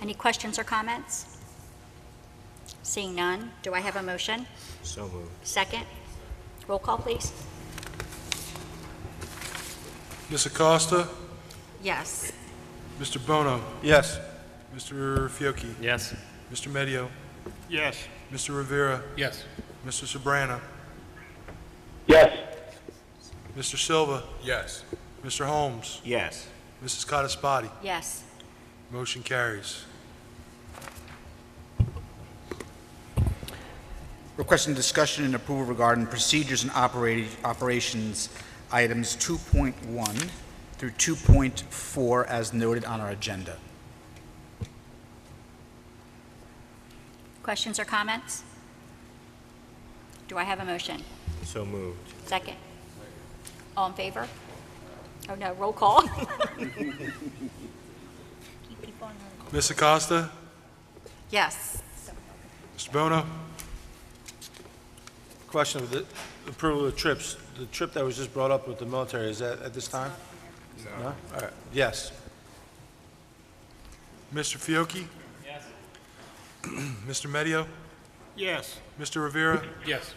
Any questions or comments? Seeing none, do I have a motion? So moved. Second. Roll call, please. Ms. Acosta? Yes. Mr. Bono? Yes. Mr. Fiocchi? Yes. Mr. Medio? Yes. Mr. Rivera? Yes. Mr. Sobrana? Yes. Mr. Silva? Yes. Mr. Holmes? Yes. Mrs. Codispoti? Yes. Motion carries. Requesting discussion and approval regarding procedures and operations items 2.1 through 2.4 as noted on our agenda. Questions or comments? Do I have a motion? So moved. Second. All in favor? Oh, no, roll call. Ms. Acosta? Yes. Mr. Bono? Question of the approval of the trips. The trip that was just brought up with the military, is that at this time? No. All right. Yes. Mr. Fiocchi? Yes. Mr. Medio? Yes. Mr. Rivera? Yes.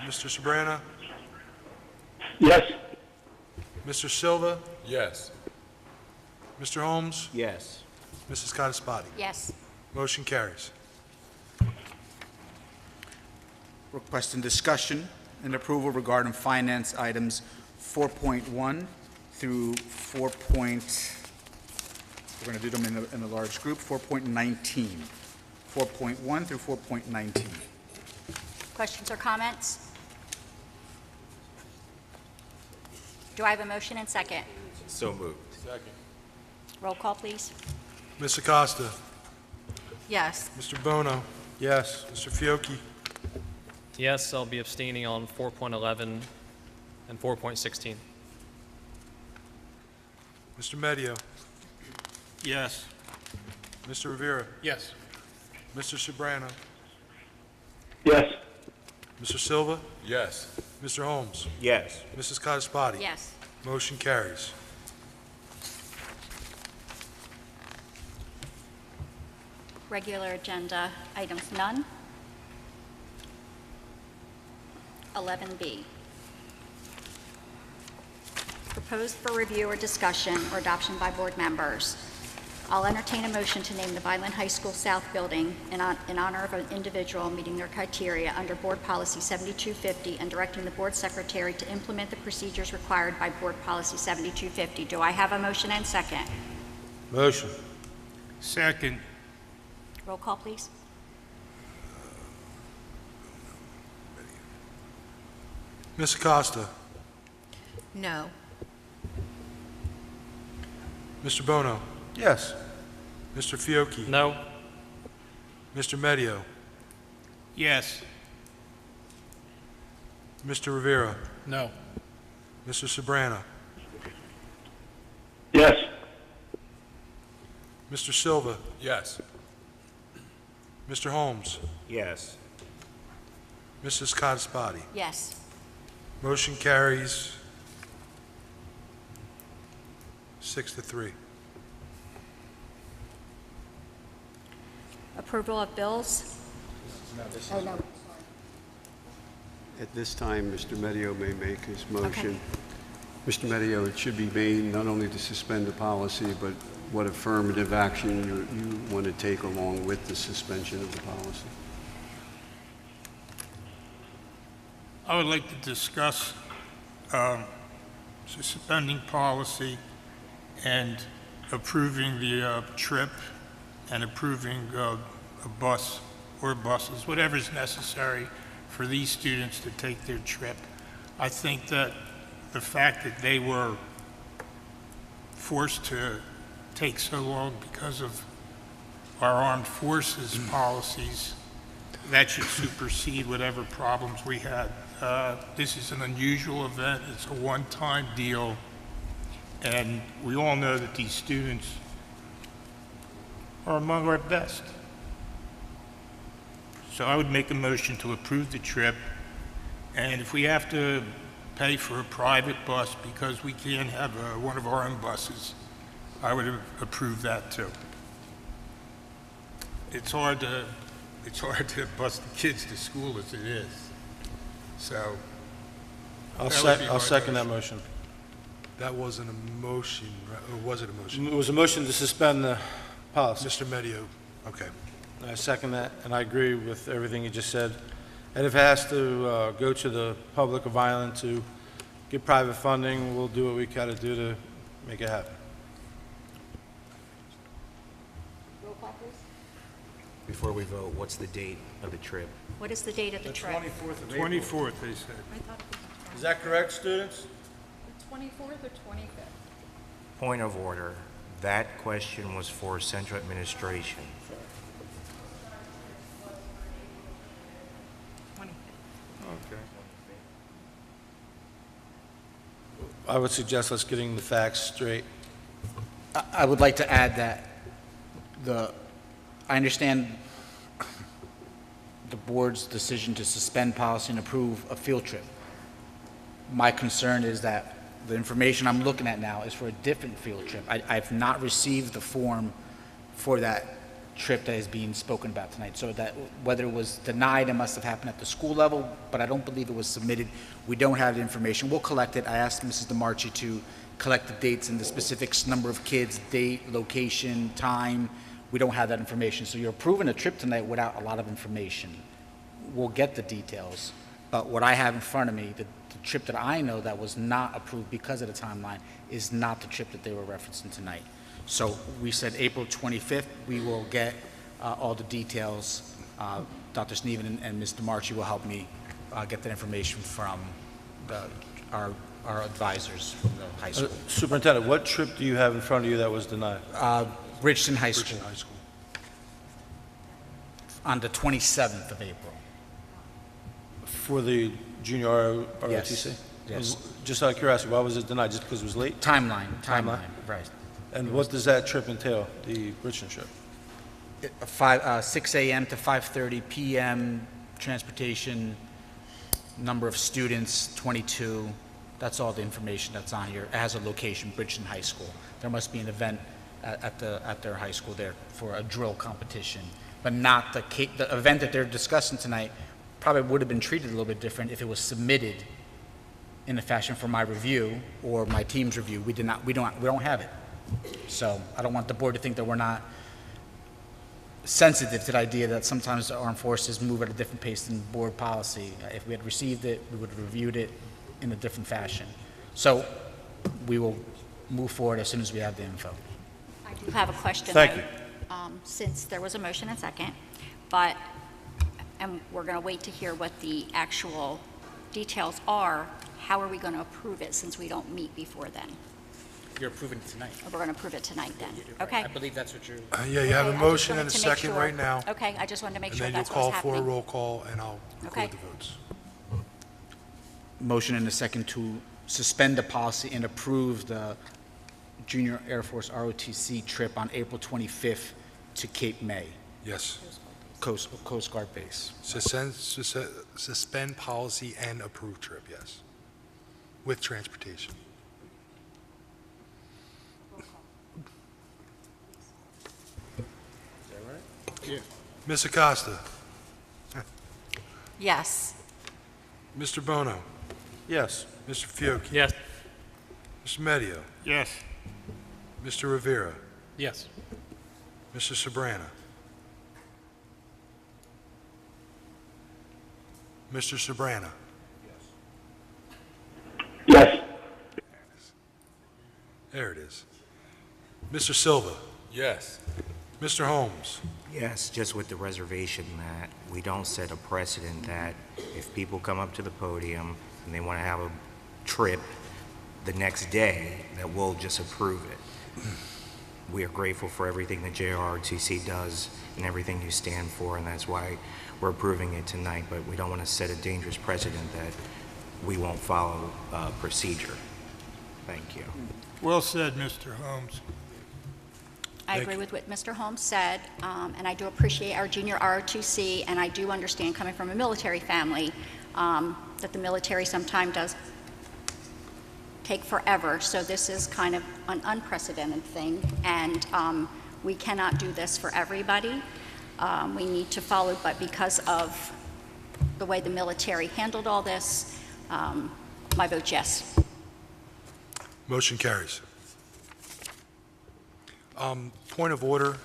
Mr. Sobrana? Yes. Mr. Silva? Yes. Mr. Holmes? Yes. Mrs. Codispoti? Yes. Motion carries. Requesting discussion and approval regarding finance items 4.1 through 4. We're going to do them in a large group, 4.19. 4.1 through 4.19. Questions or comments? Do I have a motion and second? So moved. Roll call, please. Ms. Acosta? Yes. Mr. Bono? Yes. Mr. Fiocchi? Yes, I'll be abstaining on 4.11 and 4.16. Mr. Medio? Yes. Mr. Rivera? Yes. Mr. Sobrano? Yes. Mr. Silva? Yes. Mr. Holmes? Yes. Mrs. Codispoti? Yes. Motion carries. Regular agenda items, none. 11B. Proposed for review or discussion or adoption by board members. I'll entertain a motion to name the Vineland High School South Building in honor of an individual meeting their criteria under Board Policy 7250 and directing the board secretary to implement the procedures required by Board Policy 7250. Do I have a motion and second? Motion. Second. Roll call, please. Ms. Acosta? No. Mr. Bono? Yes. Mr. Fiocchi? No. Mr. Medio? Yes. Mr. Rivera? No. Mr. Sobrano? Yes. Mr. Silva? Yes. Mr. Holmes? Yes. Mrs. Codispoti? Yes. Motion carries 6-3. Approval of bills? Oh, no. At this time, Mr. Medio may make his motion. Mr. Medio, it should be made not only to suspend the policy, but what affirmative action you want to take along with the suspension of the policy. I would like to discuss suspending policy and approving the trip and approving a bus or buses, whatever's necessary for these students to take their trip. I think that the fact that they were forced to take so long because of our armed forces policies, that should supersede whatever problems we had. This is an unusual event. It's a one-time deal. And we all know that these students are among our best. So I would make a motion to approve the trip. And if we have to pay for a private bus because we can't have one of our own buses, I would approve that too. It's hard to bus the kids to school as it is. So I'll that would be my second that motion. That wasn't a motion, right? Or was it a motion? It was a motion to suspend the policy. Mr. Medio, okay. I second that, and I agree with everything you just said. And if it has to go to the public of Vineland to get private funding, we'll do what we gotta do to make it happen. Roll call, please. Before we vote, what's the date of the trip? What is the date of the trip? 24th of April. 24th, they said. Is that correct, students? 24th or 25th? Point of order. That question was for central administration. I would suggest let's getting the facts straight. I would like to add that I understand the board's decision to suspend policy and approve a field trip. My concern is that the information I'm looking at now is for a different field trip. I've not received the form for that trip that is being spoken about tonight. So that whether it was denied, it must have happened at the school level, but I don't believe it was submitted. We don't have the information. We'll collect it. I asked Mrs. DeMarchi to collect the dates and the specifics, number of kids, date, location, time. We don't have that information. So you're approving a trip tonight without a lot of information. We'll get the details. But what I have in front of me, the trip that I know that was not approved because of the timeline, is not the trip that they were referencing tonight. So we said April 25th, we will get all the details. Dr. Sneven and Mr. Marchi will help me get that information from our advisors from the high school. Superintendent, what trip do you have in front of you that was denied? Bridgeton High School. High School. On the 27th of April. For the junior ROTC? Yes. Just out of curiosity, why was it denied? Just because it was late? Timeline, right. And what does that trip entail, the Richmond trip? 6 a.m. to 5:30 p.m. transportation, number of students, 22. That's all the information that's on here. It has a location, Bridgeton High School. There must be an event at their high school there for a drill competition, but not the event that they're discussing tonight. Probably would have been treated a little bit different if it was submitted in a fashion for my review or my team's review. We don't have it. So I don't want the board to think that we're not sensitive to the idea that sometimes the armed forces move at a different pace than board policy. If we had received it, we would have reviewed it in a different fashion. So we will move forward as soon as we have the info. I do have a question. Thank though, you. Since there was a motion and second, and we're going to wait to hear what the actual details are, how are we going to approve it since we don't meet before then? You're approving it tonight. We're going to approve it tonight then, okay? I believe that's what you're... Yeah, you have a Okay, I just motion wanted and a to make second sure. right now. Okay, I just wanted to make And sure then you'll that's what's call for a happening. roll call, and I'll Okay. record the votes. Motion and a second to suspend the policy and approve the Junior Air Force ROTC trip on April 25th to Cape May, Yes. Coast Guard base. Suspend policy and approve trip, yes. With transportation. Yeah. Ms. Acosta. Yes. Mr. Bono. Yes. Mr. Fiocchi. Yes. Mr. Medio. Yes. Mr. Rivera. Yes. Mr. Sobrana. Mr. Sobrana. Yes. There it is. Mr. Silva. Yes. Mr. Holmes. Yes, just with the reservation that we don't set a precedent that if people come up to the podium and they want to have a trip the next day, that we'll just approve it. We are grateful for everything that JROTC does and everything you stand for, and that's why we're approving it tonight, but we don't want to set a dangerous precedent that we won't follow procedure. Thank you. Well said, Mr. Holmes. I agree with what Mr. Holmes said, and I do appreciate our junior ROTC, and I do understand, coming from a military family, that the military sometimes does take forever. So this is kind of an unprecedented thing, and we cannot do this for everybody. We need to follow, but because of the way the military handled all this, my vote's yes. Motion carries. Point of order,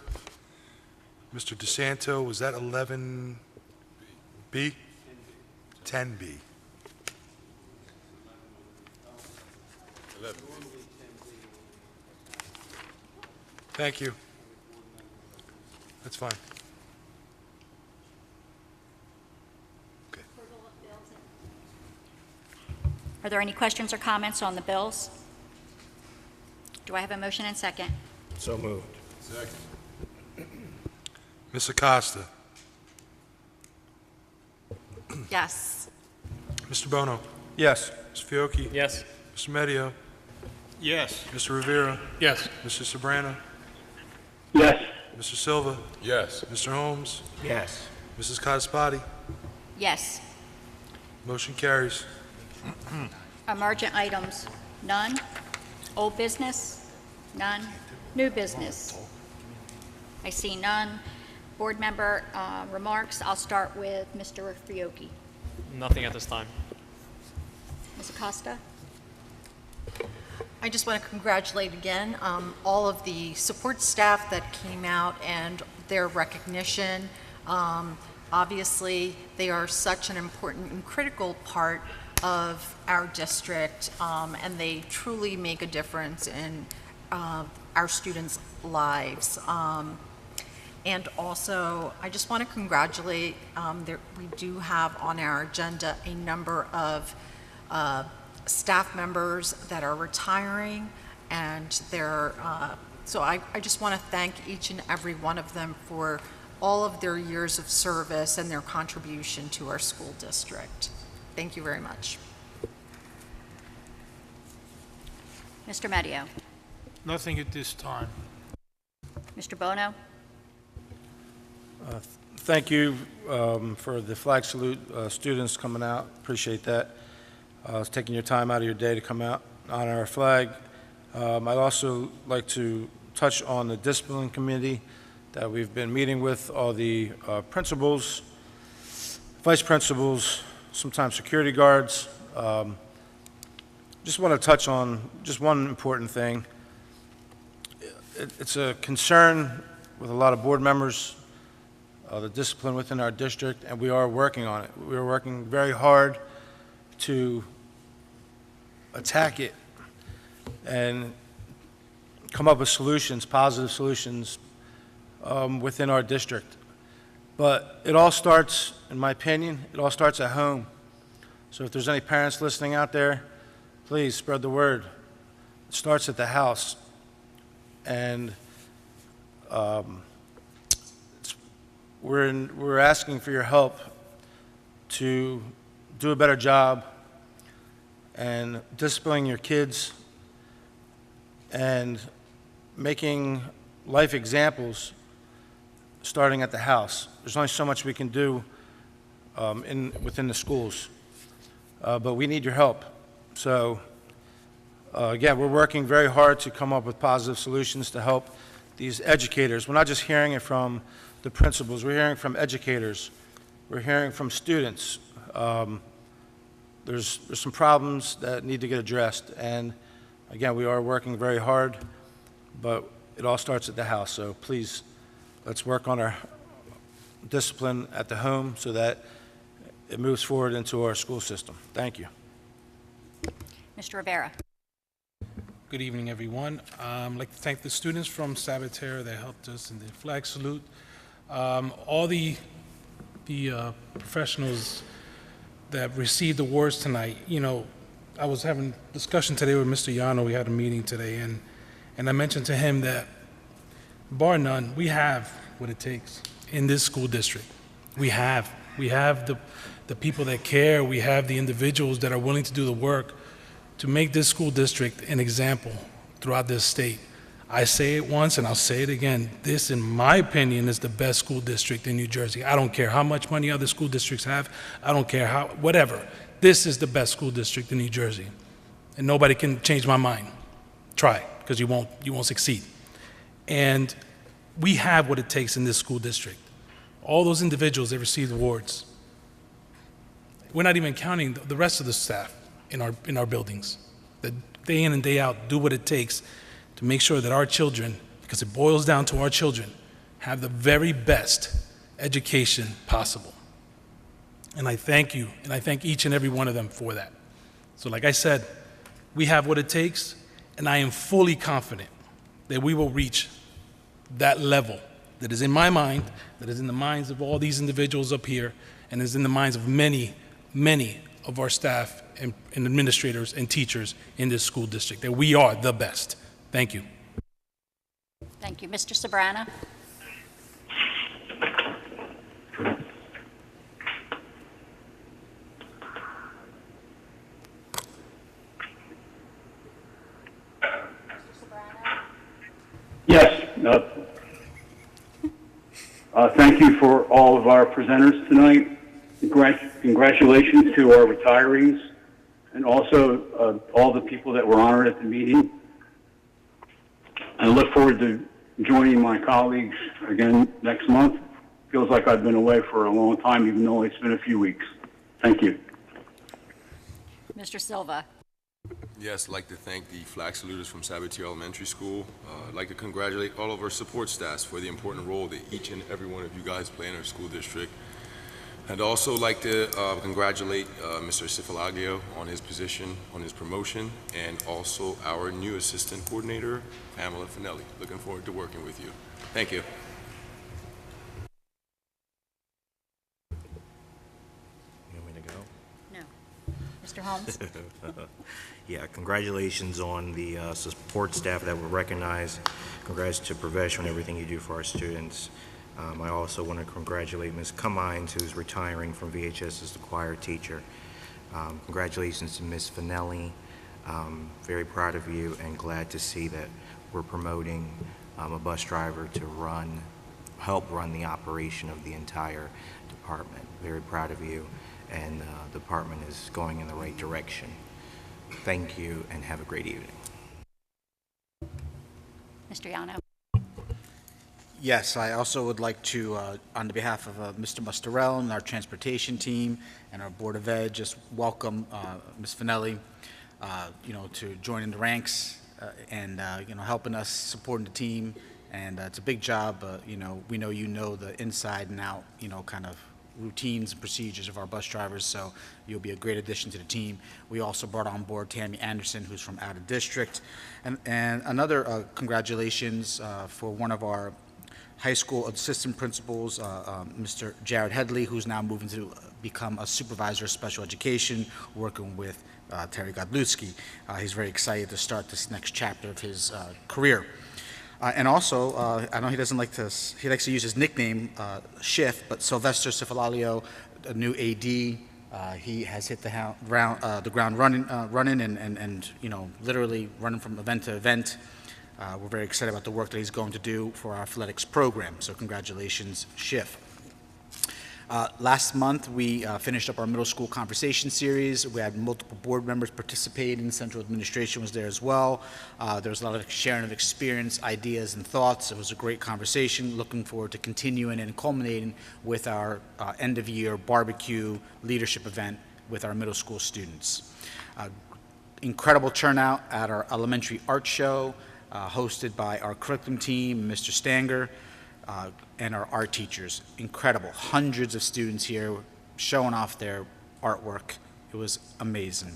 Mr. DeSanto, was that 11B? 10B. Thank you. That's fine. Okay. Are there any questions or comments on the bills? Do I have a motion and second? So moved. Ms. Acosta. Yes. Mr. Bono. Yes. Mr. Fiocchi. Yes. Mr. Medio. Yes. Mr. Rivera. Yes. Mr. Sobrana. Yes. Mr. Silva. Yes. Mr. Holmes. Yes. Mrs. Codispoti. Yes. Motion carries. Emergent items, none. Old business, none. New business, I see none. Board member remarks, I'll start with Mr. Fiocchi. Nothing at this time. Ms. Acosta? I just want to congratulate again all of the support staff that came out and their recognition. Obviously, they are such an important and critical part of our district, and they truly make a difference in our students' lives. And also, I just want to congratulate, we do have on our agenda a number of staff members that are retiring, and so I just want to thank each and every one of them for all of their years of service and their contribution to our school district. Thank you very much. Mr. Medio. Nothing at this time. Mr. Bono. Thank you for the flag salute, students coming out. Appreciate that. Taking your time out of your day to come out, honor our flag. I'd also like to touch on the discipline committee that we've been meeting with, all the principals, vice principals, sometimes security guards. Just want to touch on just one important thing. It's a concern with a lot of board members, the discipline within our district, and we are working on it. We are working very hard to attack it and come up with solutions, positive solutions within our district. But it all starts, in my opinion, it all starts at home. So if there's any parents listening out there, please spread the word. It starts at the house. And we're asking for your help to do a better job and disciplining your kids and making life examples starting at the house. There's only so much we can do within the schools, but we need your help. So again, we're working very hard to come up with positive solutions to help these educators. We're not just hearing it from the principals, we're hearing from educators, we're hearing from students. There's some problems that need to get addressed, and again, we are working very hard, but it all starts at the house. So please, let's work on our discipline at the home so that it moves forward into our school system. Thank you. Mr. Rivera. Good evening, everyone. I'd like to thank the students from Saboteur that helped us in the flag salute. All the professionals that received awards tonight. You know, I was having a discussion today with Mr. Yano. We had a meeting today, and I mentioned to him that, bar none, we have what it takes in this school district. We have the people that care. We have the individuals that are willing to do the work to make this school district an example throughout this state. I say it once and I'll say it again. This, in my opinion, is the best school district in New Jersey. I don't care how much money other school districts have. I don't care how, whatever. This is the best school district in New Jersey. And nobody can change my mind. Try, because you won't succeed. And we have what it takes in this school district. All those individuals that received awards. We're not even counting the rest of the staff in our buildings that day in and day out do what it takes to make sure that our children, because it boils down to our children, have the very best education possible. And I thank you, and I thank each and every one of them for that. So like I said, we have what it takes, and I am fully confident that we will reach that level that is in my mind, that is in the minds of all these individuals up here, and is in the minds of many, many of our staff and administrators and teachers in this school district, that we are the best. Thank you. Thank you. Mr. Sabrana. Yes. Thank you for all of our presenters tonight. Congratulations to our retirees and also all the people that were honored at the meeting. I look forward to joining my colleagues again next month. Feels like I've been away for a long time, even though it's been a few weeks. Thank you. Mr. Silva. Yes, I'd like to thank the flag saluters from Saboteur Elementary School. I'd like to congratulate all of our support staffs for the important role that each and every one of you guys play in our school district. I'd also like to congratulate Mr. Cifalagio on his position, on his promotion, and also our new assistant coordinator, Pamela Finelli. Looking forward to working with you. Thank you. You want me to go? No. Mr. Holmes? Yeah, congratulations on the support staff that were recognized. Congrats to Pravesh on everything you do for our students. I also want to congratulate Ms. Cummines, who's retiring from VHS as the choir teacher. Congratulations to Ms. Finelli. Very proud of you and glad to see that we're promoting a bus driver to help run the operation of the entire department. Very proud of you, and the department is going in the right direction. Thank you and have a great evening. Mr. Yano? Yes, I also would like to, on behalf of Mr. Mustarell and our transportation team and our Board of Ed, just welcome Ms. Finelli, to join in the ranks and, helping us, supporting the team. And it's a big job. We know the inside and out, kind of routines and procedures of our bus drivers, so you'll be a great addition to the team. We also brought on board Tammy Anderson, who's from out of district. And another congratulations for one of our high school assistant principals, Mr. Jared Headley, who's now moving to become a supervisor of special education, working with Terry Godlewski. He's very excited to start this next chapter of his career. And also, I know he likes to use his nickname, Schiff, but Sylvester Cifalalio, a new AD, he has hit the ground running and literally running from event to event. We're very excited about the work that he's going to do for our athletics program, so congratulations, Schiff. Last month, we finished up our middle school conversation series. We had multiple board members participating. Central administration was there as well. There was a lot of sharing of experience, ideas, and thoughts. It was a great conversation. Looking forward to continuing and culminating with our end-of-year barbecue leadership event with our middle school students. Incredible turnout at our elementary art show, hosted by our curriculum team, Mr. Stanger, and our art teachers. Incredible. Hundreds of students here showing off their artwork. It was amazing.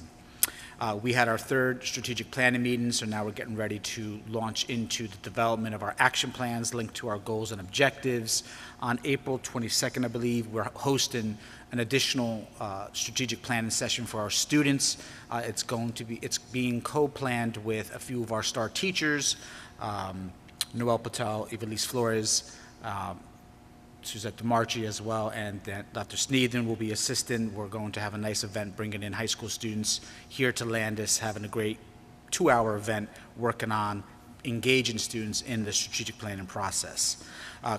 We had our third strategic planning meeting, so now we're getting ready to launch into the development of our action plans linked to our goals and objectives. On April 22nd, I believe, we're hosting an additional strategic planning session for our students. It's being co-planned with a few of our star teachers, Noel Patel, Evelise Flores, Suzette DeMarchi as well, and Dr. Sneeden will be assisting. We're going to have a nice event bringing in high school students here to Landis, having a great 2-hour event working on engaging students in the strategic planning process.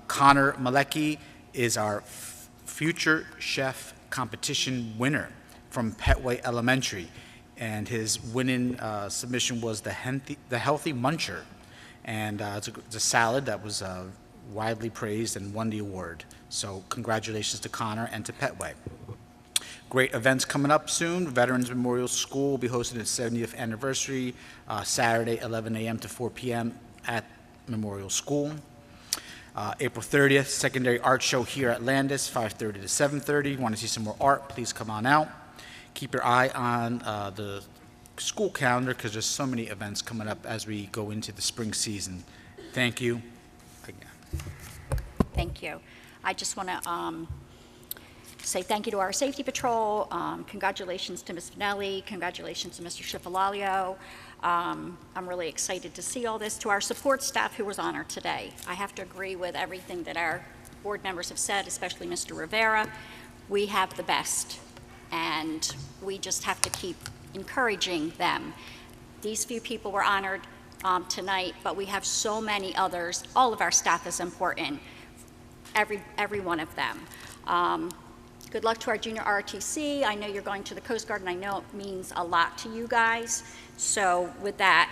Connor Malecki is our future chef competition winner from Petway Elementary, and his winning submission was the Healthy Muncher, and it's a salad that was widely praised and won the award. So congratulations to Connor and to Petway. Great events coming up soon. Veterans Memorial School will be hosting its 70th anniversary Saturday, 11 a.m. to 4 p.m. at Memorial School. April 30th, secondary art show here at Landis, 5:30 to 7:30. Want to see some more art, please come on out. Keep your eye on the school calendar because there's so many events coming up as we go into the spring season. Thank you again. Thank you. I just want to say thank you to our safety patrol. Congratulations to Ms. Finelli. Congratulations to Mr. Cifalalio. I'm really excited to see all this. To our support staff who was honored today, I have to agree with everything that our board members have said, especially Mr. Rivera. We have the best, and we just have to keep encouraging them. These few people were honored tonight, but we have so many others. All of our staff is important, every one of them. Good luck to our junior ROTC. I know you're going to the Coast Guard, and I know it means a lot to you guys. So with that,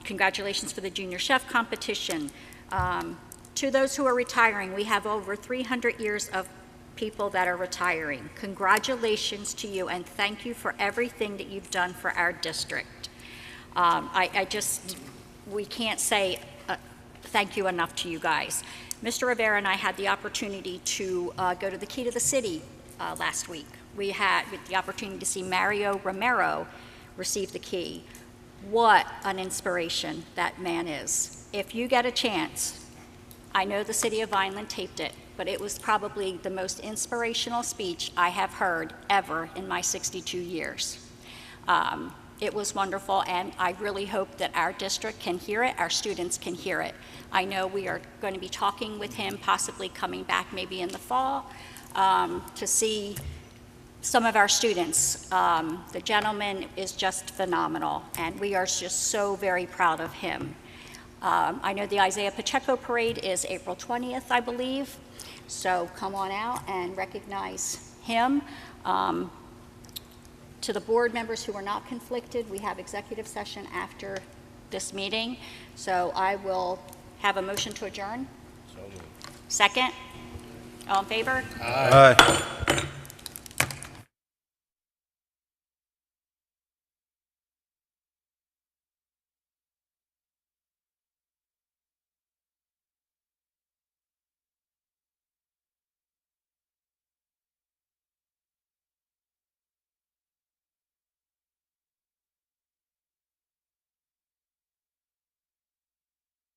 congratulations for the junior chef competition. To those who are retiring, we have over 300 years of people that are retiring. Congratulations to you, and thank you for everything that you've done for our district. We can't say thank you enough to you guys. Mr. Rivera and I had the opportunity to go to the Key to the City last week. We had the opportunity to see Mario Romero receive the key. What an inspiration that man is. If you get a chance, I know the city of Vineland taped it, but it was probably the most inspirational speech I have heard ever in my 62 years. It was wonderful, and I really hope that our district can hear it, our students can hear it. I know we are going to be talking with him, possibly coming back maybe in the fall, to see some of our students. The gentleman is just phenomenal, and we are just so very proud of him. I know the Isaiah Pacheco Parade is April 20th, I believe, so come on out and recognize him. To the board members who are not conflicted, we have executive session after this meeting, so I will have a motion to adjourn. So moved. Second? All in favor? Aye.